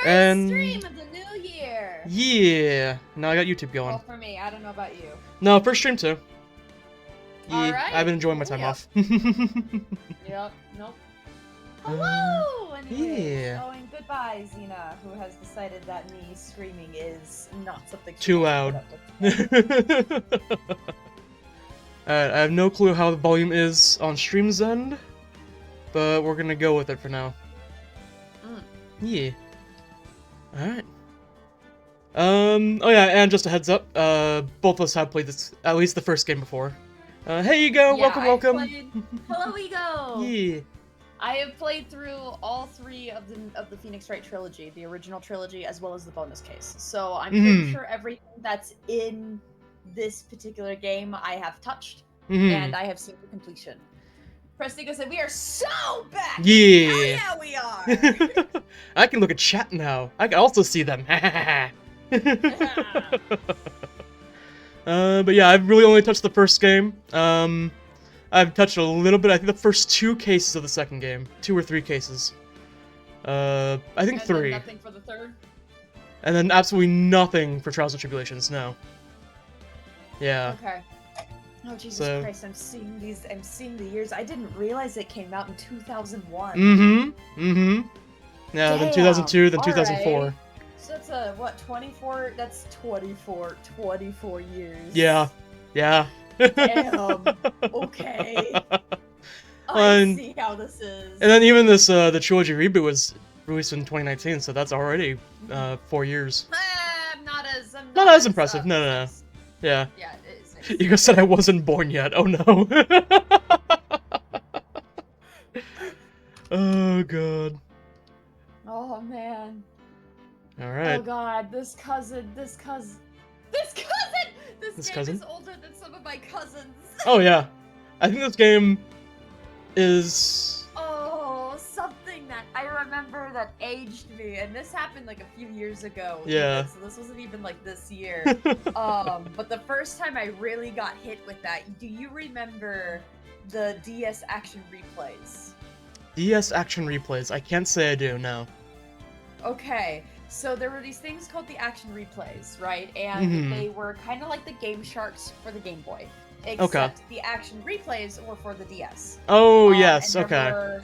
First stream And of the new year! yeah, now I got YouTube going. Well, for me, I don't know about you. No, first stream too. Yeah, Alright. I've been enjoying my time off. Yep, nope. Uh, Hello! Anyways. yeah. Oh, and goodbye, Xena, who has decided that me screaming is not something she Too wants to loud. put up with. I have no clue how the volume is on stream's end, but we're gonna go with it for now. Yeah. Alright. Oh yeah, and just a heads up, both of us have played this, at least the first game before. Hey Ego, Yeah, welcome. Hello, Ego! Yeah. I have played through all three of the Phoenix Wright trilogy, the original trilogy, as well as the bonus case. So I'm pretty sure everything that's in this particular game I have touched, and I have seen the completion. Prestigo said, "We are so back! Yeah! Hell yeah, we are!" I can look at chat now. I can also see them. But yeah, I've really only touched the first game. I've touched a little bit, I think the first 2 cases of the second game. 2 or 3 cases. I think 3. And nothing for the third? And then absolutely nothing for Trials and Tribulations, no. Yeah. Okay. Oh, Jesus Christ, I'm seeing the years. I didn't realize it came out in 2001. Yeah, Damn. then 2002, then All 2004. Right. So that's what, 24? That's 24 years. Yeah. Yeah. Damn. Okay. I see how this is. And then even this, the trilogy reboot was released in 2019, so that's already 4 years. I'm not Not as impressive. No. Yeah. Yeah, it is. You said I wasn't born yet. Oh no. Oh god. Oh man. All right. Oh god, this game is older than some of my cousins. Oh yeah. I think this game is... Oh, something that I remember that aged me, and this happened like a few years ago. Yeah. Even, so this wasn't even like this year. But the first time I really got hit with that, do you remember the DS action replays? DS action replays. I can't say I do, no. Okay. So there were these things called the action replays, right? And they were kind of like the Game Sharks for the Game Boy. Except the action replays were for the DS. Oh, yes, and okay. There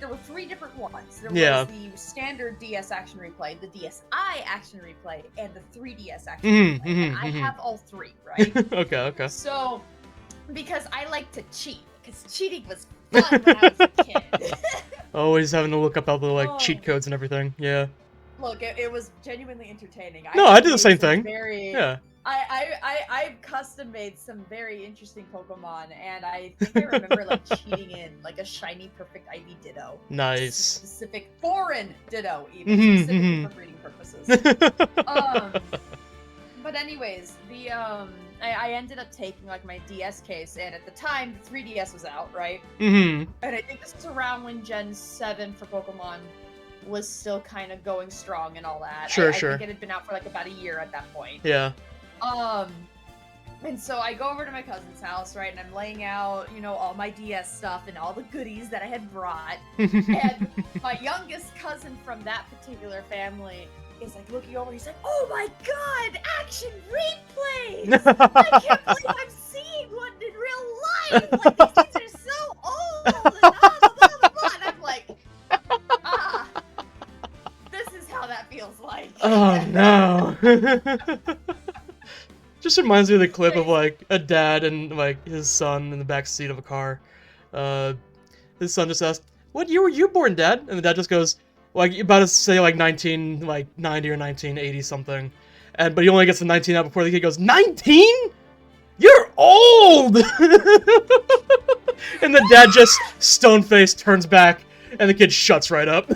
were three different ones. There was the standard DS action replay, the DSi action replay, and the 3DS action replay. And I have all 3, right? Okay. So, because I like to cheat, because cheating was fun when I was a kid. Always having to look up all the cheat codes and everything, yeah. Look, it was genuinely entertaining. No, I did the same thing. Yeah. I custom made some very interesting Pokemon, and I think I remember cheating in a shiny perfect Ivy Ditto. Nice. Specific foreign Ditto, even specifically for breeding purposes. But anyways, I ended up taking my DS case, and at the time the 3DS was out, right? And I think this was around when Gen 7 for Pokemon was still kind of going strong and all that. Sure. I think it had been out for about a year at that point. Yeah. And so I go over to my cousin's house, right, and I'm laying out, all my DS stuff and all the goodies that I had brought. And my youngest cousin from that particular family is looking over, he's like, "Oh my god, action replays! I can't believe I'm seeing one in real life! These things are so old! And blah, blah, blah, blah." And I'm like, this is how that feels like. Oh no. Just reminds me of the clip of a dad and his son in the back seat of a car. His son just asked, "What year were you born, Dad?" And the dad just goes, about to say 1990 or 1980 something, but he only gets the 19 out before the kid goes, "19? You're old!" And the dad just stone-faced turns back, and the kid shuts right up.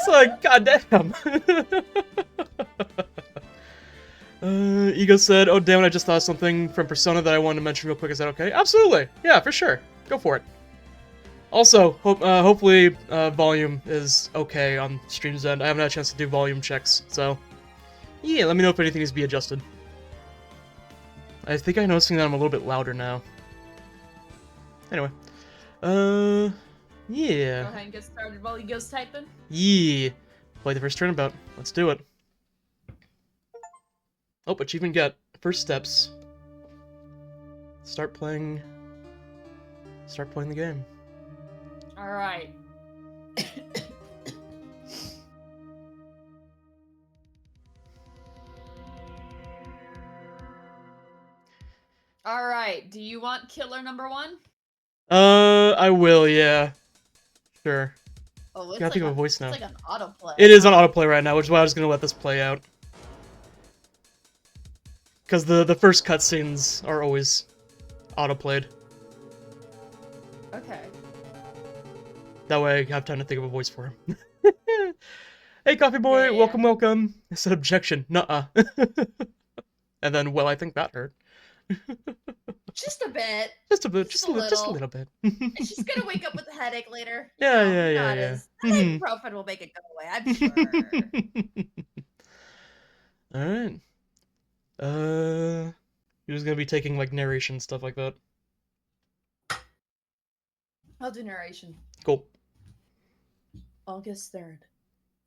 It's goddamn. Ego said, "Oh damn it, I just thought of something from Persona that I wanted to mention real quick. Is that okay?" Absolutely. Yeah, for sure. Go for it. Also, hopefully volume is okay on stream's end. I haven't had a chance to do volume checks, so yeah, let me know if anything needs to be adjusted. I think I'm noticing that I'm a little bit louder now. Anyway. Yeah. Go ahead and get started while he goes typing. Yeah. Play the first turnabout. Let's do it. Oh, achievement get. First steps. Start playing the game. All right. All right. Do you want killer number 1? I will, yeah. Sure. Oh, it's Gotta think of a voice now. It's like an autoplay. It is on autoplay right now, which is why I was gonna let this play out. Because the first cutscenes are always autoplayed. Okay. That way I have time to think of a voice for him. Hey, Coffee Boy, Yeah. welcome, welcome. I said objection, nuh-uh. And then, well, I think that hurt. Just a bit. Just a bit, Just just a a little bit. She's gonna wake up with a headache later. Yeah, You know, yeah, you know yeah, how it yeah. is. That ibuprofen will make it go away, I'm sure. Alright. You're just gonna be taking, like, narration, stuff like that. I'll do narration. Cool. August 3rd,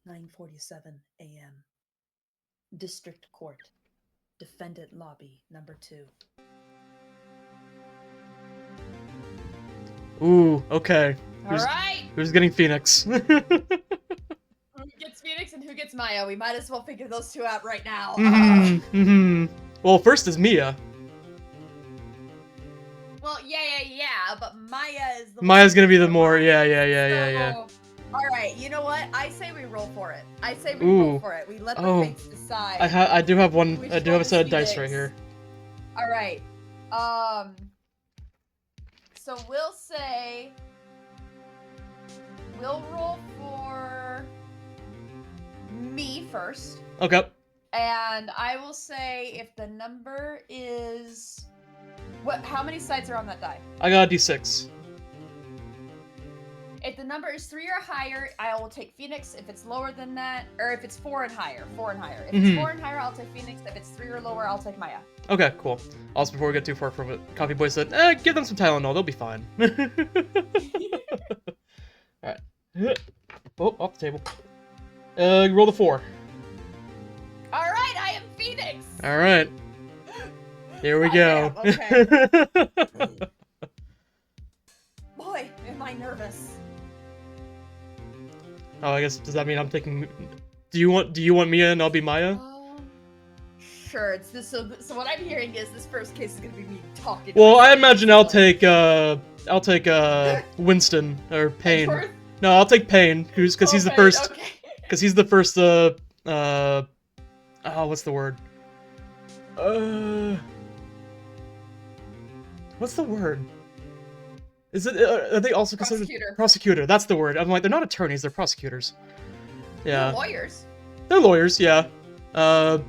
9:47 a.m. District Court. Defendant Lobby, number 2. Ooh, okay. Alright! Who's getting Phoenix? Who gets Phoenix and who gets Maya? We might as well figure those two out right now. Well, first is Mia. Well, yeah, but Maya is the Maya's one gonna be the who's more, alive. yeah. Alright, you know what? I say we roll for it. Ooh. We let the Oh. fates decide. I do have one, Which I do one have a is set of dice Phoenix? right here. Alright. So we'll say we'll roll for me first. Okay. And I will say if the number is how many sides are on that die? I got a d6. If the number is 3 or higher, I will take Phoenix. If it's lower than that, or if it's 4 and higher, 4 and higher. If it's 4 and higher, I'll take Phoenix. If it's 3 or lower, I'll take Maya. Okay, cool. Also, before we get too far from it, Coffee Boy said, give them some Tylenol, they'll be fine. Alright. Oh, off the table. Roll the 4. Alright, I am Phoenix! Alright. Here we go. Okay. Boy, am I nervous. Oh, I guess, does that mean I'm taking... Do you want Mia and I'll be Maya? Sure, it's this. So what I'm hearing is this first case is gonna be me talking. Well, I imagine I'll take Winston or Payne. Edgeworth? No, I'll take Payne, because he's the Okay, first. okay. Because he's the first. Oh, what's the word? What's the word? Is it? Are they also considered prosecutor? That's the word. I'm like, they're not attorneys. They're prosecutors. Yeah. They're lawyers. They're lawyers. Yeah. So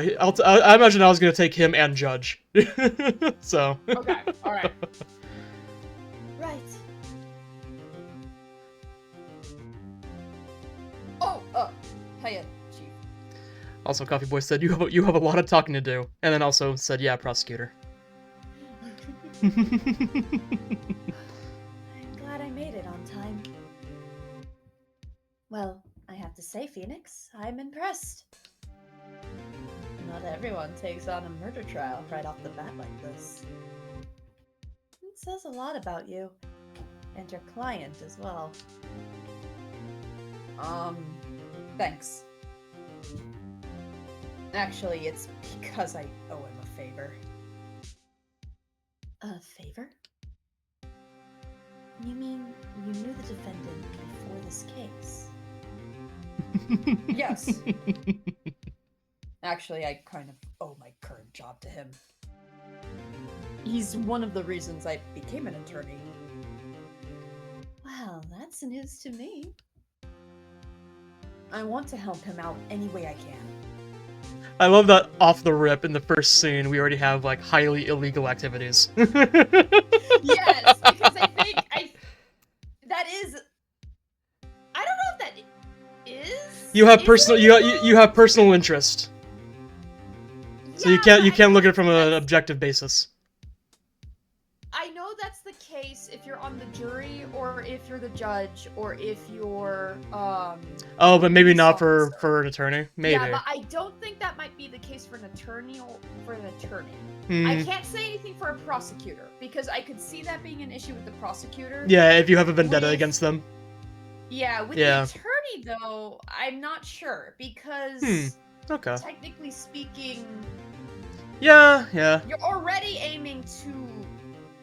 yeah, I imagine I was gonna take him and judge. So. Okay. All right. Right. Oh. Hiya, Chief. Also, Coffee Boy said you have a lot of talking to do, and then also said, yeah, prosecutor. I'm glad I made it on time. Well, I have to say, Phoenix, I'm impressed. Not everyone takes on a murder trial right off the bat like this. It says a lot about you. And your client as well. Thanks. Actually, it's because I owe him a favor. A favor? You mean you knew the defendant before this case? Yes. Actually, I kind of owe my current job to him. He's one of the reasons I became an attorney. Well, that's news to me. I want to help him out any way I can. I love that off the rip in the first scene we already have like highly illegal activities. Yes, because I think that is. I don't know if that is. You have is personal it you illegal? have personal interest, so you Yeah, can't look at it I from an that's- objective basis. I know that's the case if you're on the jury, or if you're the judge, or if you're Oh, but maybe police not for officer. an attorney. Maybe. Yeah, but I don't think that might be the case for an attorney or for an attorney. Hmm. I can't say anything for a prosecutor because I could see that being an issue with the prosecutor. Yeah, if you have a vendetta With- against them. Yeah, with Yeah. the attorney though, I'm not sure because Okay. technically speaking, Yeah, yeah. you're already aiming to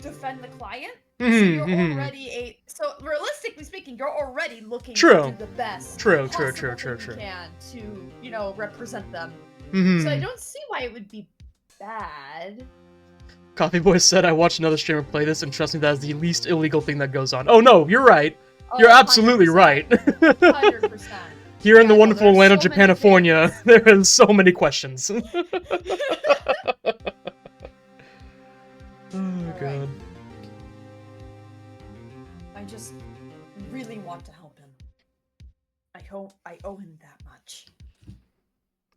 defend the client. So Mhm, you're mhm. already so realistically speaking, you're already looking True. to do the best True. possible thing you can to, represent them. Mhm. So I don't see why it would be bad. Coffee Boy said, I watched another streamer play this, and trust me, that is the least illegal thing that goes on. Oh no, you're right. You're absolutely 100%. right. 100%. Here in the Yeah, no, wonderful there's land of so many Japanifornia, things. there are so many questions. Oh Alright. god. I just really want to help him. I owe him that much.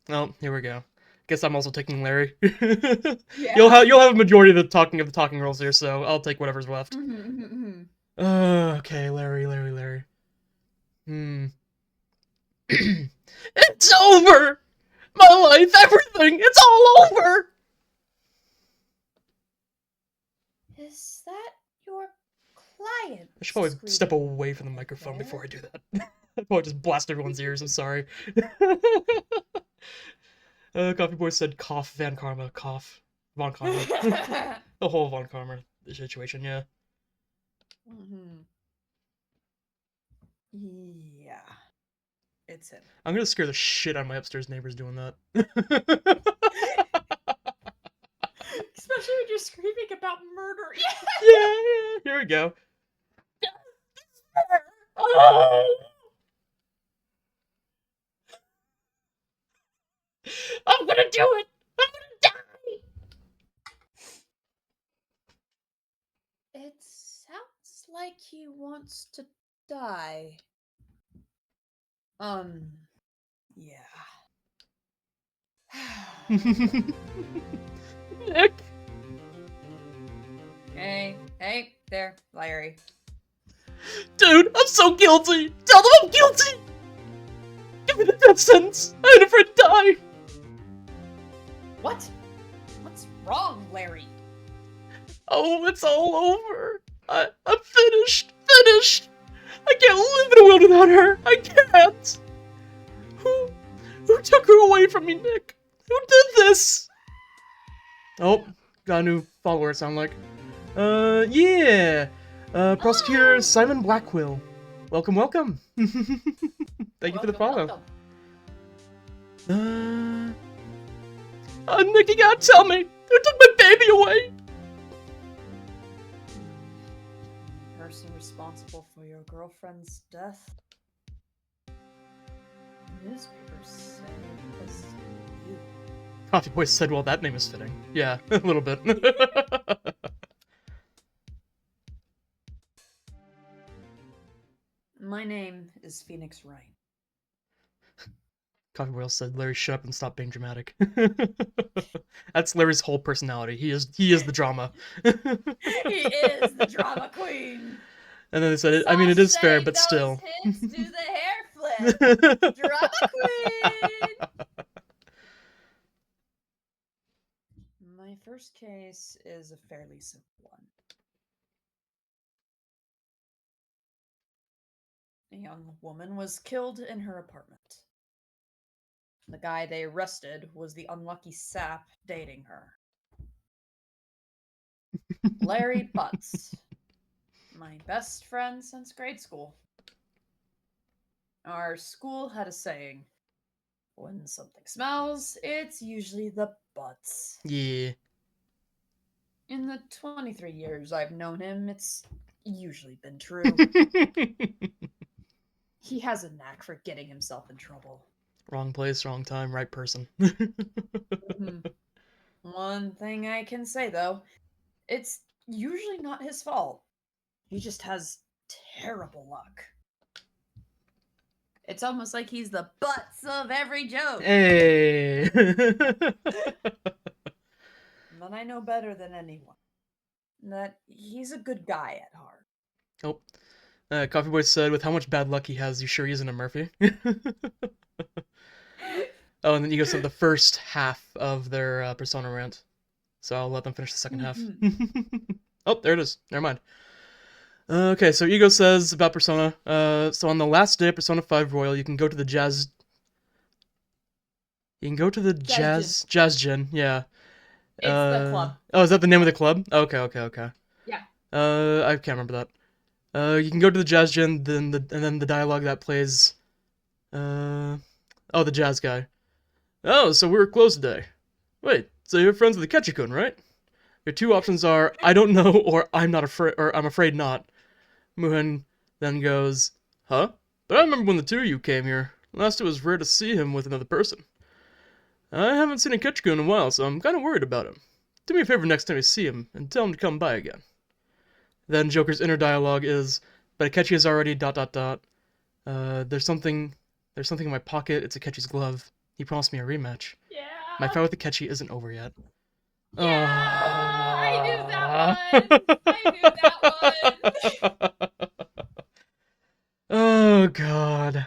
Oh, here we go. Guess I'm also taking Larry. Yeah. You'll have a majority of the talking roles here, so I'll take whatever's left. Okay, Larry. It's over! My life, everything, it's all over! Is that your client? I should probably Screaming step away from the microphone there? before I do that. I'd probably just blast everyone's ears, I'm sorry. Coffee Boy said cough Van Karma, cough. Von Karma. The whole Von Karma situation, yeah. Yeah. It's him. I'm gonna scare the shit out of my upstairs neighbors doing that. Especially when you're screaming about murder. Yeah, here we go. Oh! I'm gonna do it! I'm gonna die! It sounds like he wants to die. Yeah. Nick! Hey, there, Larry. Dude, I'm so guilty! Tell them I'm guilty! Give me the death sentence! I ain't afraid to die! What? What's wrong, Larry? Oh, it's all over! I'm finished! Finished! I can't live in a world without her! I can't! Who took her away from me, Nick? Who did this? Oh, got a new follower, it sound like. Yeah! Prosecutor Simon Blackquill. Welcome. Thank you for the follow. Nick, you gotta tell me! Who took my baby away? Person responsible for your girlfriend's death? Newspapers say it was you. Coffee Boy said, well, that name is fitting. Yeah, a little bit. My name is Phoenix Wright. Coffee Boy said, Larry, shut up and stop being dramatic. That's Larry's whole personality. He is the drama. He is the drama queen. And then they said, I mean, it is fair, but still. Hips do the hair flip. Drama queen. My first case is a fairly simple one. A young woman was killed in her apartment. The guy they arrested was the unlucky sap dating her. Larry Butts. My best friend since grade school. Our school had a saying. When something smells, it's usually the butts. Yeah. In the 23 years I've known him, it's usually been true. He has a knack for getting himself in trouble. Wrong place, wrong time, right person. One thing I can say, though, it's usually not his fault. He just has terrible luck. It's almost like he's the butts of every joke. Hey! But I know better than anyone that he's a good guy at heart. Oh. Coffee Boy said, with how much bad luck he has, you sure he isn't a Murphy? Oh, and then Ego said the first half of their Persona rant. So I'll let them finish the second half. Oh, there it is. Never mind. Okay, so Ego says about Persona. So on the last day of Persona 5 Royal, you can go to the Jazz... You can go to the Jazz Gin, yeah. It's the club. Oh, is that the name of the club? Okay. Yeah. I can't remember that. You can go to the Jazz Gin, and then the dialogue that plays... oh, the jazz guy. Oh, so we were closed today. Wait, so you're friends with the Ketchikun, right? Your two options are, I don't know, or I'm not afraid, or I'm afraid not. Muhen then goes, huh? But I remember when the two of you came here. Last it was rare to see him with another person. I haven't seen a Ketchikun in a while, so I'm kind of worried about him. Do me a favor next time you see him, and tell him to come by again. Then Joker's inner dialogue is, but Akechi is already ... There's something in my pocket, it's Akechi's glove. He promised me a rematch. Yeah. My fight with Akechi isn't over yet. Yeah, I knew that one. Oh god.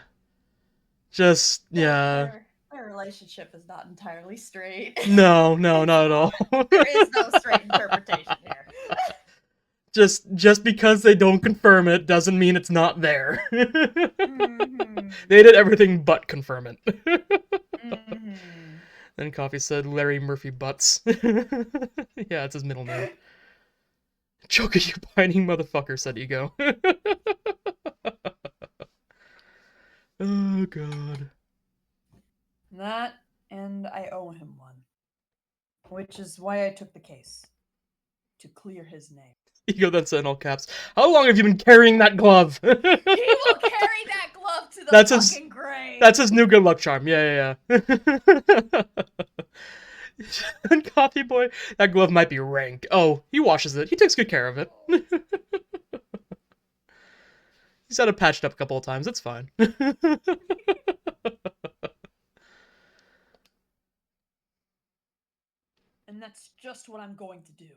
Just yeah. Their relationship is not entirely straight. No, not at all. There is no straight interpretation here. Just because they don't confirm it doesn't mean it's not there. Mm-hmm. They did everything but confirm it. Mm-hmm. Then Coffee said Larry Murphy Butts. Yeah, it's his middle name. Joker, you pining motherfucker, said Ego. Oh god. That, and I owe him one. Which is why I took the case. To clear his name. Ego then said in all caps, how long have you been carrying that glove? He will carry that glove to the fucking grave. That's his new good luck charm. Yeah. And Coffee Boy, that glove might be rank. Oh, he washes it. He takes good care of it. He's had it patched up a couple of times. It's fine. And that's just what I'm going to do.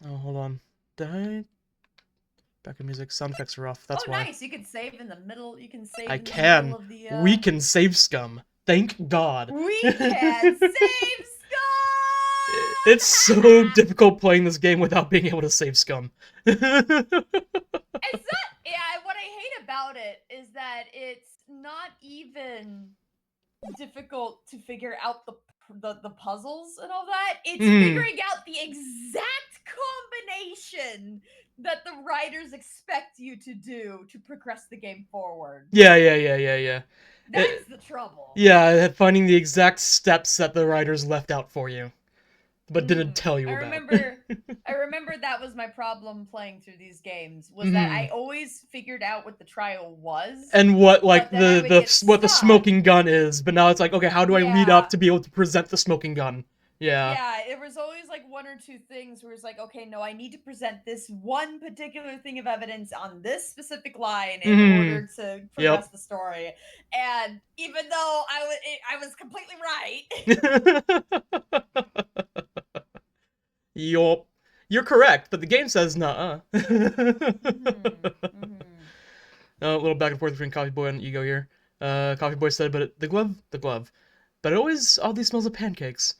Oh, hold on. Back in music. Sound effects rough. That's why. Oh, nice. You can save in the middle. You can save I in can. the middle of the... We can save scum. Thank God. We can save scum! It's so difficult playing this game without being able to save scum. It's not... Yeah, what I hate about it is that it's not even difficult to figure out the puzzles and all that. It's figuring out the exact combination that the writers expect you to do to progress the game forward. Yeah. That's the trouble. Yeah, finding the exact steps that the writers left out for you, but didn't tell you about. I remember that was my problem playing through these games, was that I always figured out what the trial was. And what, like, what the smoking gun is, but now it's like, okay, how do I lead up to be able to present the smoking gun? Yeah, it was always like one or two things where it's like, okay, no, I need to present this one particular thing of evidence on this specific line in order to progress the story. And even though I was completely right. Yup. You're correct, but the game says nah. A little back and forth between Coffee Boy and Ego here. Coffee Boy said, but the glove. But it always oddly smells of pancakes.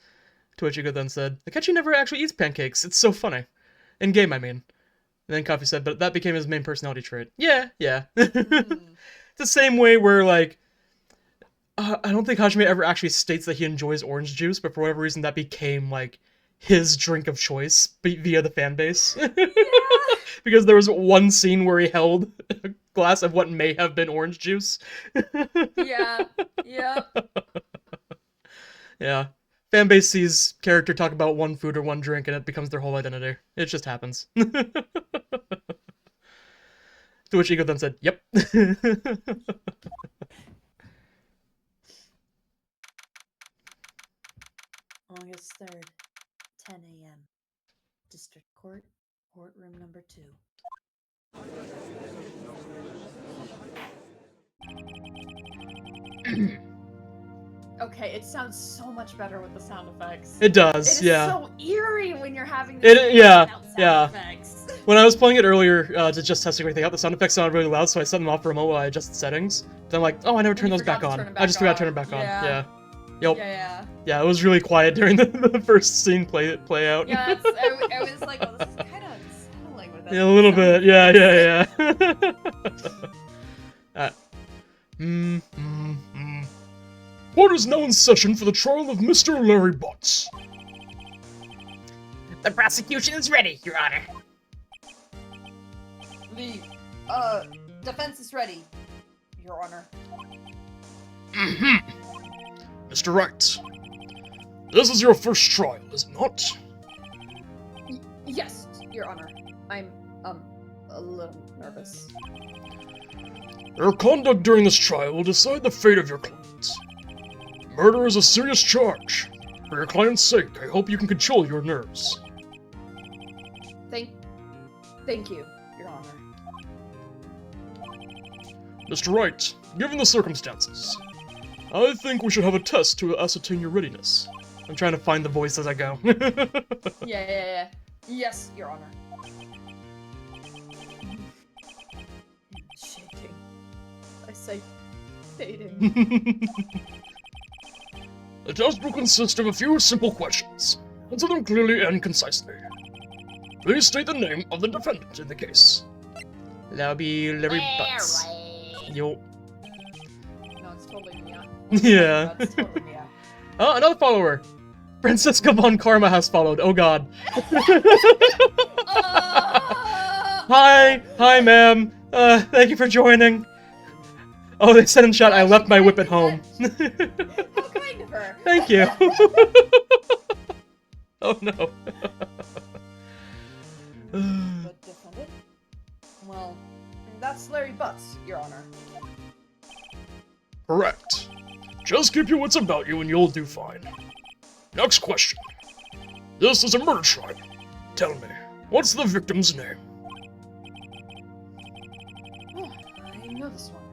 To which Ego then said, Akechi never actually eats pancakes. It's so funny. In game, I mean. And then Coffee said, but that became his main personality trait. Yeah. It's the same way where, like, I don't think Hajime ever actually states that he enjoys orange juice, but for whatever reason that became, like, his drink of choice via the fan base. Because there was one scene where he held a glass of what may have been orange juice. Yeah. Fanbase sees character talk about one food or one drink, and it becomes their whole identity. It just happens. To which Ego then said, yep. August 3rd, 10 a.m. District Court, courtroom number 2. Okay, it sounds so much better with the sound effects. It does, It is so eerie when you're having sound effects. When I was playing it earlier to just test everything out, the sound effects sounded really loud, so I set them off remote while I adjusted settings. Then I'm like, oh, I never turned those back on. I just forgot to turn them back on. Yeah. Yep. Yeah. Yeah, it was really quiet during the first scene play out. Yeah, I was like, oh, this is kind of sounding like what that. Yeah, a little bit. Yeah. Court is now in session for the trial of Mr. Larry Butts. The prosecution is ready, Your Honor. The defense is ready, Your Honor. Mr. Wright, this is your first trial, is it not? Yes, Your Honor. I'm a little nervous. Your conduct during this trial will decide the fate of your client. Murder is a serious charge. For your client's sake, I hope you can control your nerves. Thank you, Your Honor. Mr. Wright, given the circumstances, I think we should have a test to ascertain your readiness. I'm trying to find the voice as I go. Yeah. Yes, Your Honor. Shaking. I say, fading. The test will consist of a few simple questions. Answer them clearly and concisely. Please state the name of the defendant in the case. That'll be Larry Butts. Yo. No, it's totally me. Yeah. It's totally me. Oh, another follower. Francisca Von Karma has followed. Oh god. Hi, ma'am. Thank you for joining. Oh, they said in chat, I left my whip at home. How kind of her. Thank you. Oh no. But defendant? Well, that's Larry Butts, Your Honor. Correct. Just keep your wits about you and you'll do fine. Next question. This is a murder trial. Tell me, what's the victim's name? Oh, I know this one.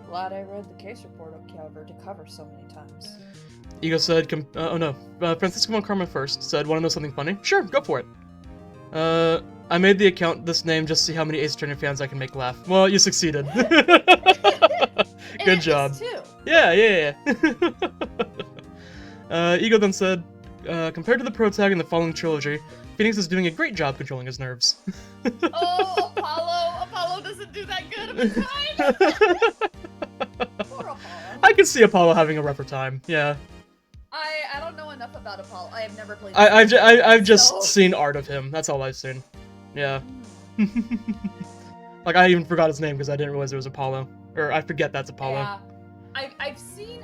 Glad I read the case report to cover so many times. Ego said, Francisco Von Karma first said, wanna know something funny? Sure, go for it. I made the account this name just to see how many Ace Attorney fans I can make laugh. Well, you succeeded. Good job. Too. Yeah. Ego then said, compared to the protag in the following trilogy, Phoenix is doing a great job controlling his nerves. Oh, Apollo doesn't do that good of a time. Poor Apollo. I can see Apollo having a rougher time. Yeah. I don't know enough about Apollo. I have never played. I've just seen art of him. That's all I've seen. Yeah. Like I even forgot his name because I didn't realize it was Apollo. Or I forget that's Apollo. Yeah. I've seen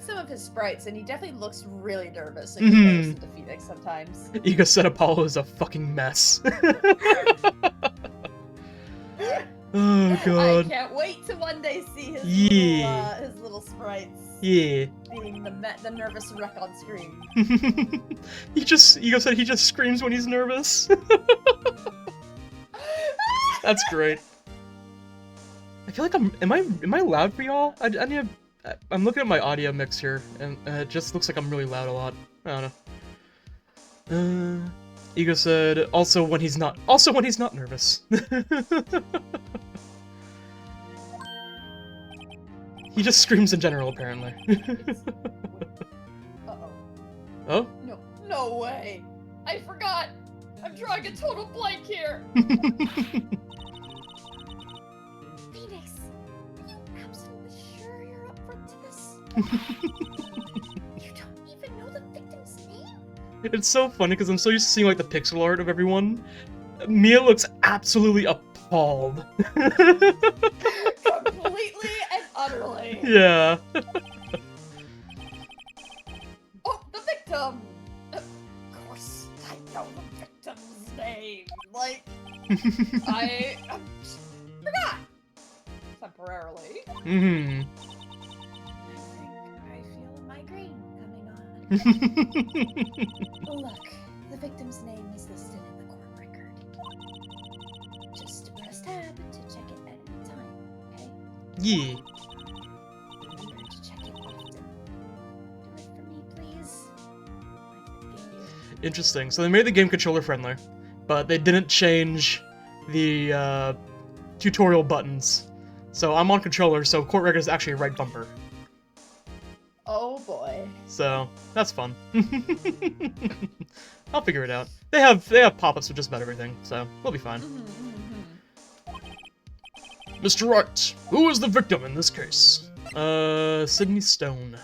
some of his sprites, and he definitely looks really nervous in comparison to Phoenix sometimes. Ego said Apollo is a fucking mess. Oh god. I can't wait to one day see his little sprites. Yeah. Being the nervous wreck on screen. Ego said he just screams when he's nervous. That's great. I feel like am I loud for y'all? I'm looking at my audio mix here, and it just looks like I'm really loud a lot. I don't know. Ego said also when he's not nervous. He just screams in general, apparently. Uh-oh. Oh? No way! I forgot! I'm drawing a total blank here! Phoenix, are you absolutely sure you're up for this? You don't even know the victim's name? It's so funny because I'm so used to seeing like the pixel art of everyone. Mia looks absolutely appalled. Completely and utterly. Yeah. Oh, the victim! Of course, I know the victim's name. Like, I forgot. Temporarily. Mm-hmm. I feel a migraine coming on. Look, the victim's name is listed in the court record. Just press tab to check it at any time, okay? Yeah. Remember to check it often. Do it for me, please. Interesting. So they made the game controller friendly, but they didn't change the tutorial buttons. So I'm on controller, so court record is actually a right bumper. Oh boy. So that's fun. I'll figure it out. They have pop-ups with just about everything, so we'll be fine. Mr. Wright, who is the victim in this case? Sydney Stone.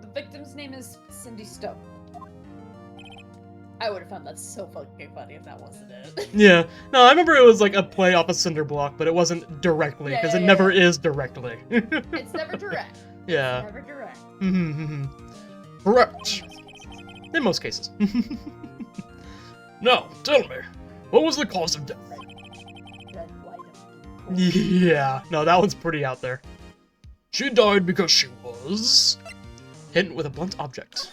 The victim's name is Cindy Stone. I would have found that so fucking funny if that wasn't it. Yeah. No, I remember it was like a play off a cinder block, but it wasn't directly, because it never is directly. It's never direct. Yeah. It's never direct. Correct. In most cases. Now, tell me, what was the cause of death? Red, white, Yeah. No, that one's pretty out there. She died because she was... hit with a blunt object.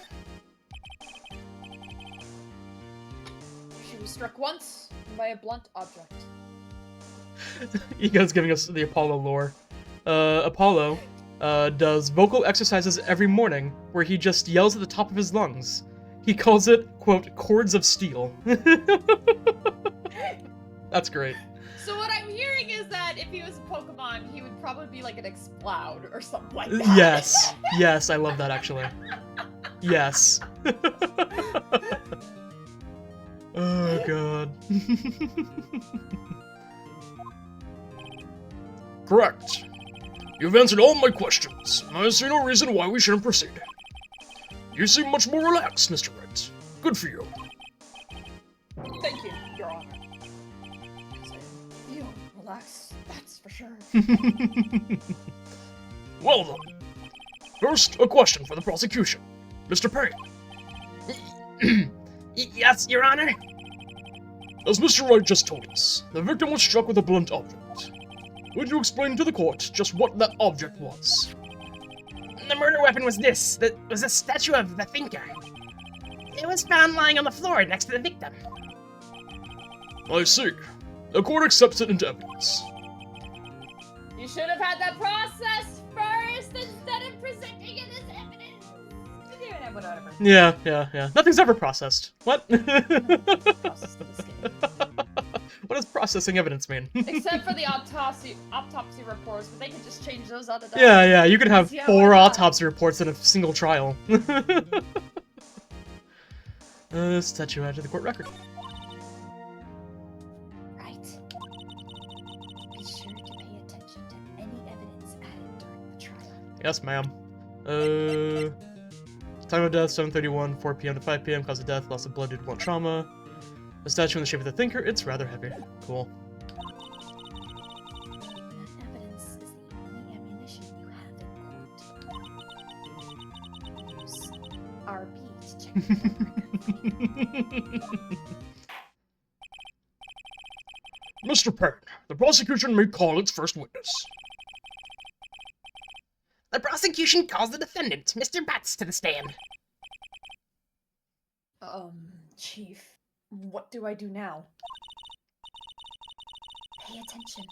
She was struck once by a blunt object. Ego's giving us the Apollo lore. Apollo does vocal exercises every morning where he just yells at the top of his lungs. He calls it, quote, cords of steel. That's great. So what I'm hearing is that if he was a Pokemon, he would probably be like an Exploud or something like that. Yes. Yes, I love that actually. Yes. Oh god. Correct. You've answered all my questions. I see no reason why we shouldn't proceed. You seem much more relaxed, Mr. Wright. Good for you. Thank you, Your Honor. You relax, that's for sure. Well then. First, a question for the prosecution. Mr. Payne. Yes, Your Honor. As Mr. Wright just told us, the victim was struck with a blunt object. Would you explain to the court just what that object was? The murder weapon was this. Was a statue of the thinker. It was found lying on the floor next to the victim. I see. The court accepts it into evidence. You should have had that process first instead of presenting it as evidence. Whatever. Yeah. Nothing's ever processed. What? Process in this game. What does processing evidence mean? Except for the autopsy reports, but they could just change those out of the Yeah, you could have Yeah, 4 why not? autopsy reports in a single trial. Statue added to the court record. Right. Be sure to pay attention to any evidence added during the trial. Yes, ma'am. Time of death, 7:31, 4 p.m. to 5 p.m. Cause of death, loss of blood due to blunt trauma. A statue in the shape of the thinker, it's rather heavy. Cool. That evidence is the only ammunition you have in court. Use RB to check the record. Mr. Payne, the prosecution may call its first witness. The prosecution calls the defendant, Mr. Batts, to the stand. Chief, what do I do now? Pay attention.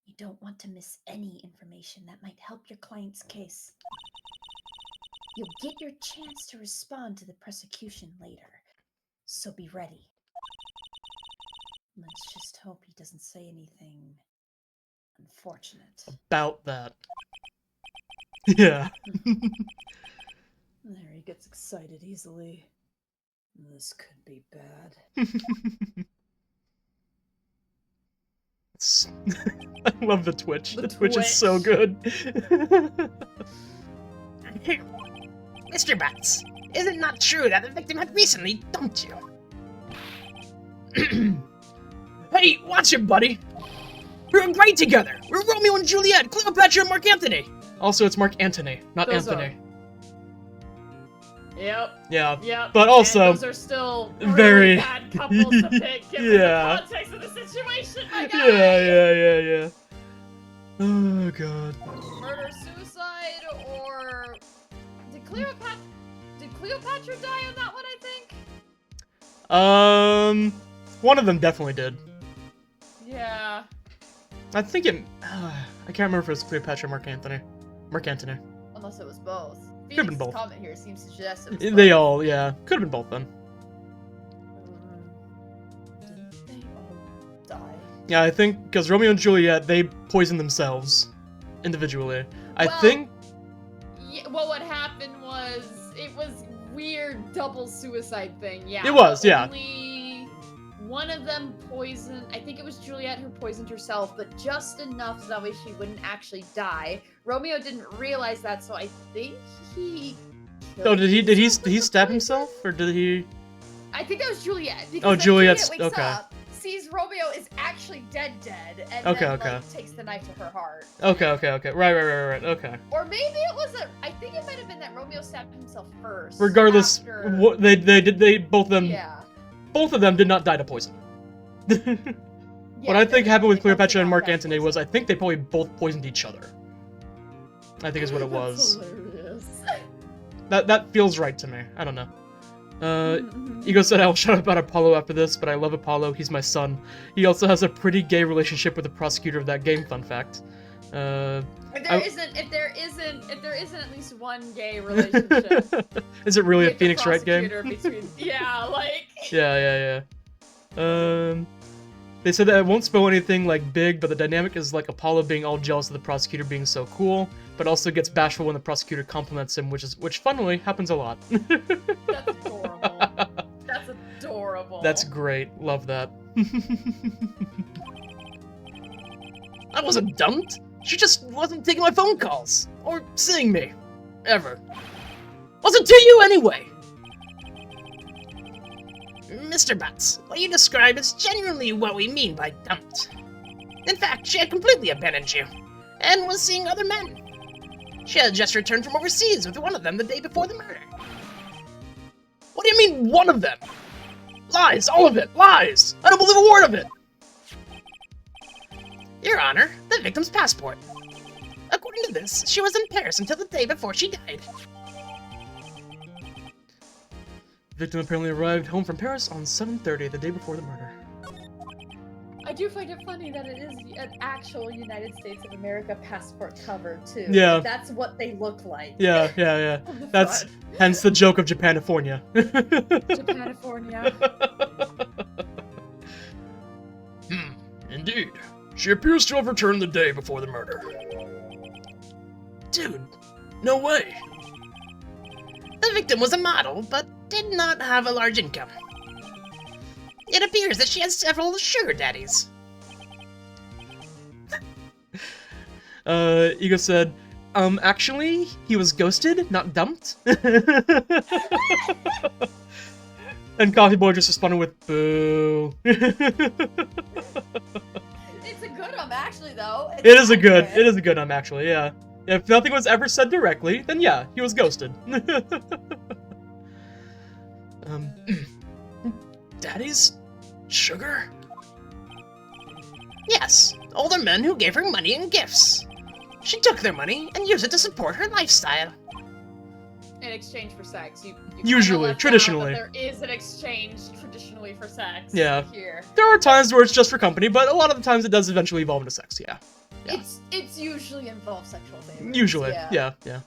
You don't want to miss any information that might help your client's case. You'll get your chance to respond to the prosecution later, so be ready. Let's just hope he doesn't say anything unfortunate. About that. Yeah. There, he gets excited easily. This could be bad. I love the Twitch. The The Twitch is so Twitch. good. Mr. Batts, is it not true that the victim had recently dumped you? Hey, watch it, buddy! We're great together! We're Romeo and Juliet, Cleopatra and Mark Antony! Also, it's Mark Antony, not Those Anthony. Yep. Yeah. But also, and those are still really very- bad couples to pick given Yeah. the context of the situation, my guy. yeah. Oh god. Murder, suicide, or did Cleopatra die on that one? I think. One of them definitely did. Yeah. I think it. I can't remember if it was Cleopatra or Mark Antony. Mark Antony. Unless it was both. Could've been Phoenix's both. comment here seems to suggest it was They both. all, yeah. Could have been both then. Didn't they all die? Yeah, I think, because Romeo and Juliet, they poisoned themselves. Individually. I Well, think... Yeah, well, what happened was it was weird double suicide thing. Yeah, It was, but yeah. Only one of them poisoned. I think it was Juliet who poisoned herself, But just enough so that way she wouldn't actually die. Romeo didn't realize that, so I think he. Oh, did he killed stab himself himself? with Or did he... I think that was Juliet. because Oh, then Juliet's- Juliet wakes okay. up, sees Romeo is actually dead, and Okay, then okay. like takes the knife to her heart. Okay. Right. Okay. Or maybe it was I think it might have been that Romeo stabbed himself first. Regardless, after- what they both of them Yeah. both of them did not die to poison. What I think happened with Cleopatra and Mark Antony was I think they probably both poisoned each other. I think is what it was. Hilarious. That feels right to me. I don't know. Ego said I will shut up about Apollo after this, but I love Apollo. He's my son. He also has a pretty gay relationship with the prosecutor of that game. Fun fact. If there isn't at least one gay relationship. Is it really a with the Phoenix Wright game? prosecutor between- yeah, like. Yeah. They said that it won't spoil anything like big, but the dynamic is like Apollo being all jealous of the prosecutor being so cool, but also gets bashful when the prosecutor compliments him, which funnily happens a lot. That's adorable. That's adorable. That's great. Love that. I wasn't dumped. She just wasn't taking my phone calls. Or seeing me. Ever. Wasn't to you anyway. Mr. Butts, what you describe is genuinely what we mean by dumped. In fact, she had completely abandoned you, and was seeing other men. She had just returned from overseas with one of them the day before the murder. What do you mean, one of them? Lies, all of it, lies! I don't believe a word of it! Your Honor, the victim's passport. According to this, she was in Paris until the day before she died. The victim apparently arrived home from Paris on 7:30, the day before the murder. I do find it funny that it is an actual United States of America passport cover too. Yeah. That's what they look like. Yeah. On the That's front. hence the joke of Japanifornia. Japanifornia. Indeed. She appears to have returned the day before the murder. Dude, no way. The victim was a model, but did not have a large income. It appears that she has several sugar daddies. Ego said, actually, he was ghosted, not dumped. And Coffee Boy just responded with, boo. It's a good one, actually, though. It is a good actually, yeah. If nothing was ever said directly, then yeah, he was ghosted. Daddies? Sugar? Yes, older men who gave her money and gifts. She took their money and used it to support her lifestyle. In exchange for sex. You Usually, left out traditionally. that there is an exchange traditionally for sex. Yeah. Here. There are times where it's just for company, but a lot of the times it does eventually evolve into sex, yeah. Yeah. It's usually involves sexual favors. Usually, Yeah. yeah.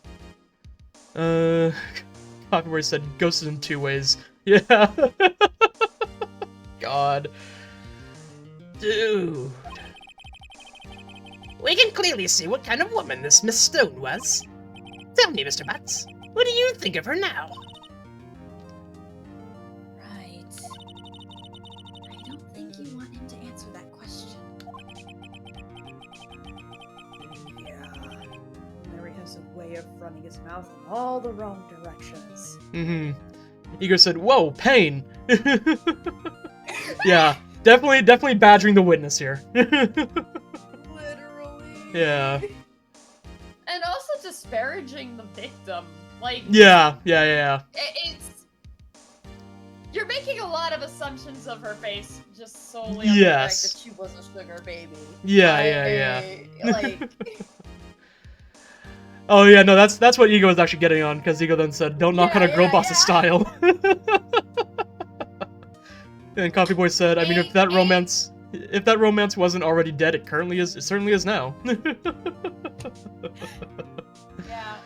Coffee Boy said ghosted in 2 ways. Yeah. God. Dude. We can clearly see what kind of woman this Miss Stone was. Tell me, Mr. Butts, what do you think of her now? Right. I don't think you want him to answer that question. Yeah. Larry has a way of running his mouth in all the wrong directions. Mm-hmm. Ego said, whoa, pain! Yeah, definitely badgering the witness here. Literally. Yeah. And also disparaging the victim. Like, Yeah. it's... You're making a lot of assumptions of her face just solely on Yes. the fact that she was a sugar baby. Yeah. Like... Oh yeah, no, that's what Ego was actually getting on, because Ego then said, don't knock on a girl Yeah, boss's style. And Coffee Boy said, I mean, if that romance wasn't already dead, it certainly is now. Yeah.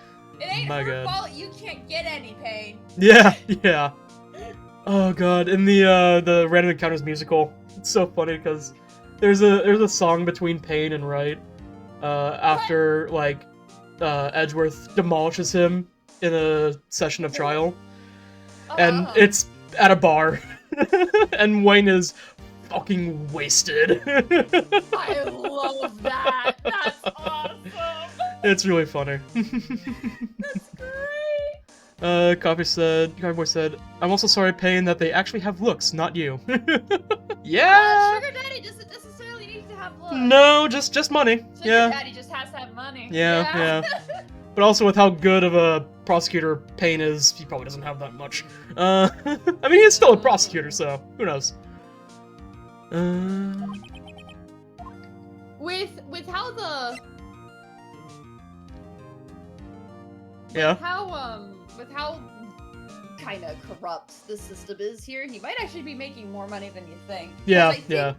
It ain't My her God. fault you can't get any pain. Yeah, yeah. Oh god, in the Random Encounters musical, it's so funny because there's a song between Payne and Wright, after like Edgeworth demolishes him in a session of trial, and it's at a bar, and Wayne is fucking wasted. I love that. That's awesome. It's really funny. That's great. Coffee Boy said, I'm also sorry, Payne, that they actually have looks, not you. Yeah. Sugar Daddy doesn't necessarily need to have looks. No, just money. Sugar Yeah. Daddy just has to have money. Yeah. But also with how good of a prosecutor Payne is, he probably doesn't have that much. I mean, he's still a prosecutor, so who knows? With how the Yeah. with how Kind of corrupt the system is here. He might actually be making more money than you think. 'Cause Yeah, I think, yeah.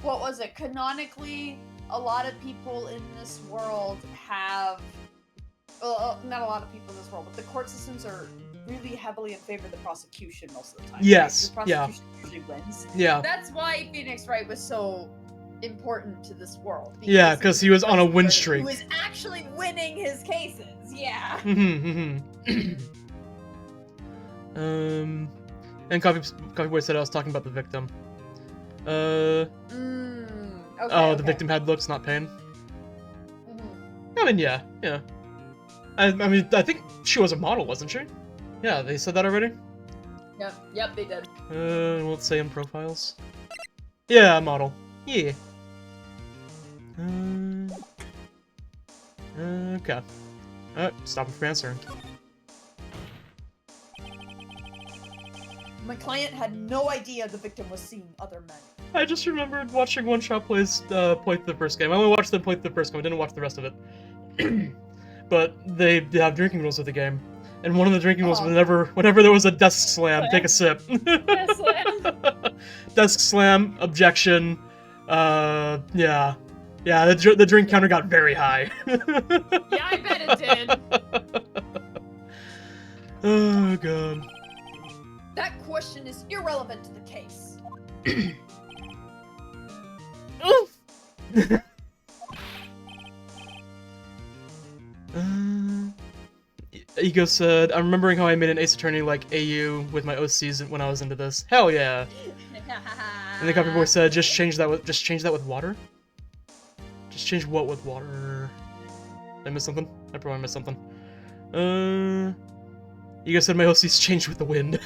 What was it? Canonically, a lot of people in this world have. Well, not a lot of people in this world, but the court systems are really heavily in favor of the prosecution most of the time. Yes, right? The prosecution usually wins. Yeah. That's why Phoenix Wright was so important to this world. Yeah, because he was on a win streak. He was actually winning his cases. Yeah. And Coffee Boy said I was talking about the victim. Okay, Oh, the victim had looks, not Payne. I mean, yeah. I mean, I think she was a model, wasn't she? Yeah, they said that already? Yep, they did. Let's say in profiles. Yeah, model. Yeah. Okay. Stop him from answering. My client had no idea the victim was seeing other men. I just remembered watching One Shot play through the first game. I only watched them play through the first game, I didn't watch the rest of it. But they have drinking rules with the game. And one of the drinking rules was whenever there was a desk slam, take a sip. Desk slam. Desk slam, objection, yeah. Yeah, the drink counter got very high. Yeah, I bet it did. Oh, God. That question is irrelevant to the case. Oof! Ego said, I'm remembering how I made an Ace Attorney like AU with my OCs when I was into this. Hell yeah. And the Coffee Boy said, just change that with water? Just change what with water? Did I miss something? I probably missed something. Ego said my OCs changed with the wind.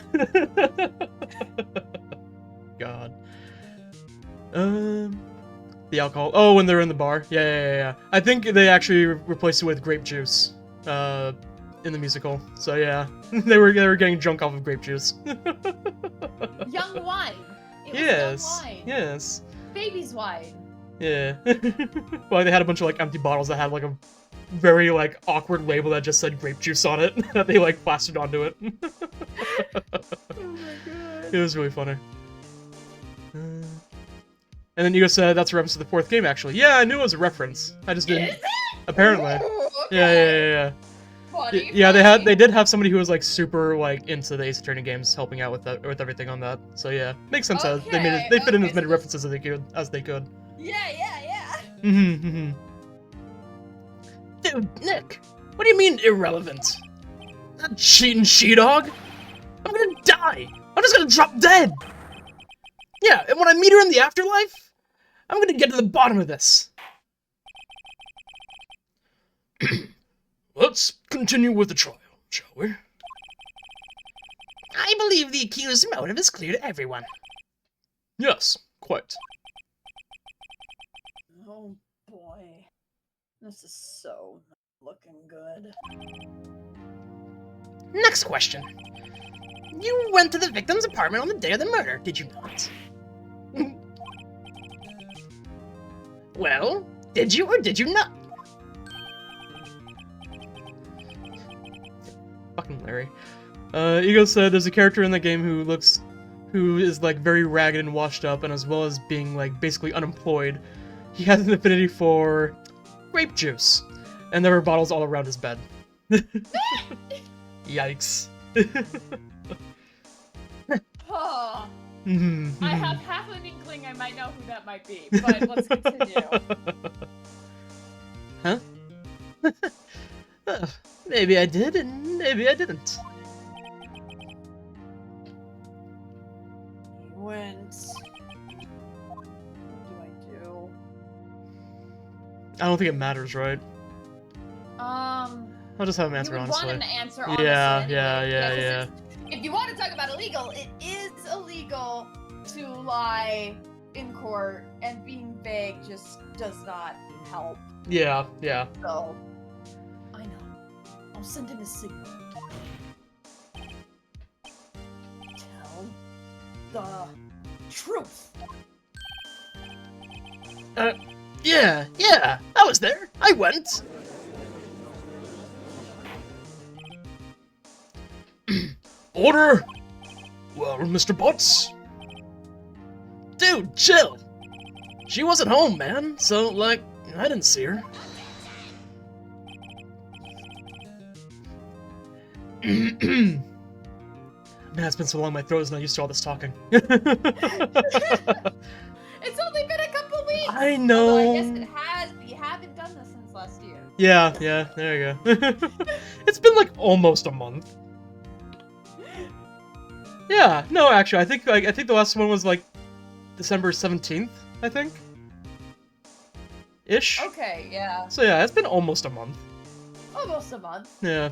God. The alcohol. Oh, when they're in the bar. Yeah. I think they actually replaced it with grape juice. In the musical. So yeah, they were getting drunk off of grape juice. Young wine. It was Yes. young wine. Yes. Baby's wine. Yeah. Well, they had a bunch of like empty bottles that had like a very like awkward label that just said grape juice on it that they like plastered onto it. Oh my god. It was really funny. And then Ego said that's a reference to the fourth game, actually. Yeah, I knew it was a reference. I just didn't. Is it? Apparently. Ooh, Yeah. okay. Funny, Yeah, funny. they did have somebody who was like super like into the Ace Attorney games helping out with that with everything on that. So yeah, makes sense. They fit in as many references as they could. Yeah. Dude, Nick, what do you mean irrelevant? That cheating she-dog? I'm gonna die! I'm just gonna drop dead! Yeah, and when I meet her in the afterlife, I'm gonna get to the bottom of this. Let's continue with the trial, shall we? I believe the accused's motive is clear to everyone. Yes, quite. Oh boy. This is so not looking good. Next question. You went to the victim's apartment on the day of the murder, did you not? Well, did you or did you not? Fucking Larry. Ego said there's a character in the game who is like very ragged and washed up, and as well as being like basically unemployed, he has an affinity for grape juice, and there were bottles all around his bed. Yikes. Oh, Mhm. I have half an inkling I might know who that might be, but let's continue. Huh? Maybe I did, and maybe I didn't. He went. What do I do? I don't think it matters, right? I'll just have him answer you would honestly. want him to answer honestly. Yeah, anyway. yeah. 'Cause if you want to talk about illegal, it is illegal to lie in court, and being vague just does not help. Yeah. So, I know. I'll send him a signal. Tell the truth. Yeah, I was there. I went. Order! Well, Mr. Butts? Dude, chill. She wasn't home, man, so, like, I didn't see her. Man, it's been so long, my throat is not used to all this talking. It's only been a couple weeks. I know. Although I guess it has. But you haven't done this since last year. Yeah, there you go. It's been like almost a month. Yeah, no, actually, I think the last one was like December 17th, I think. Ish. Okay, yeah. So yeah, it's been almost a month. Almost a month. Yeah.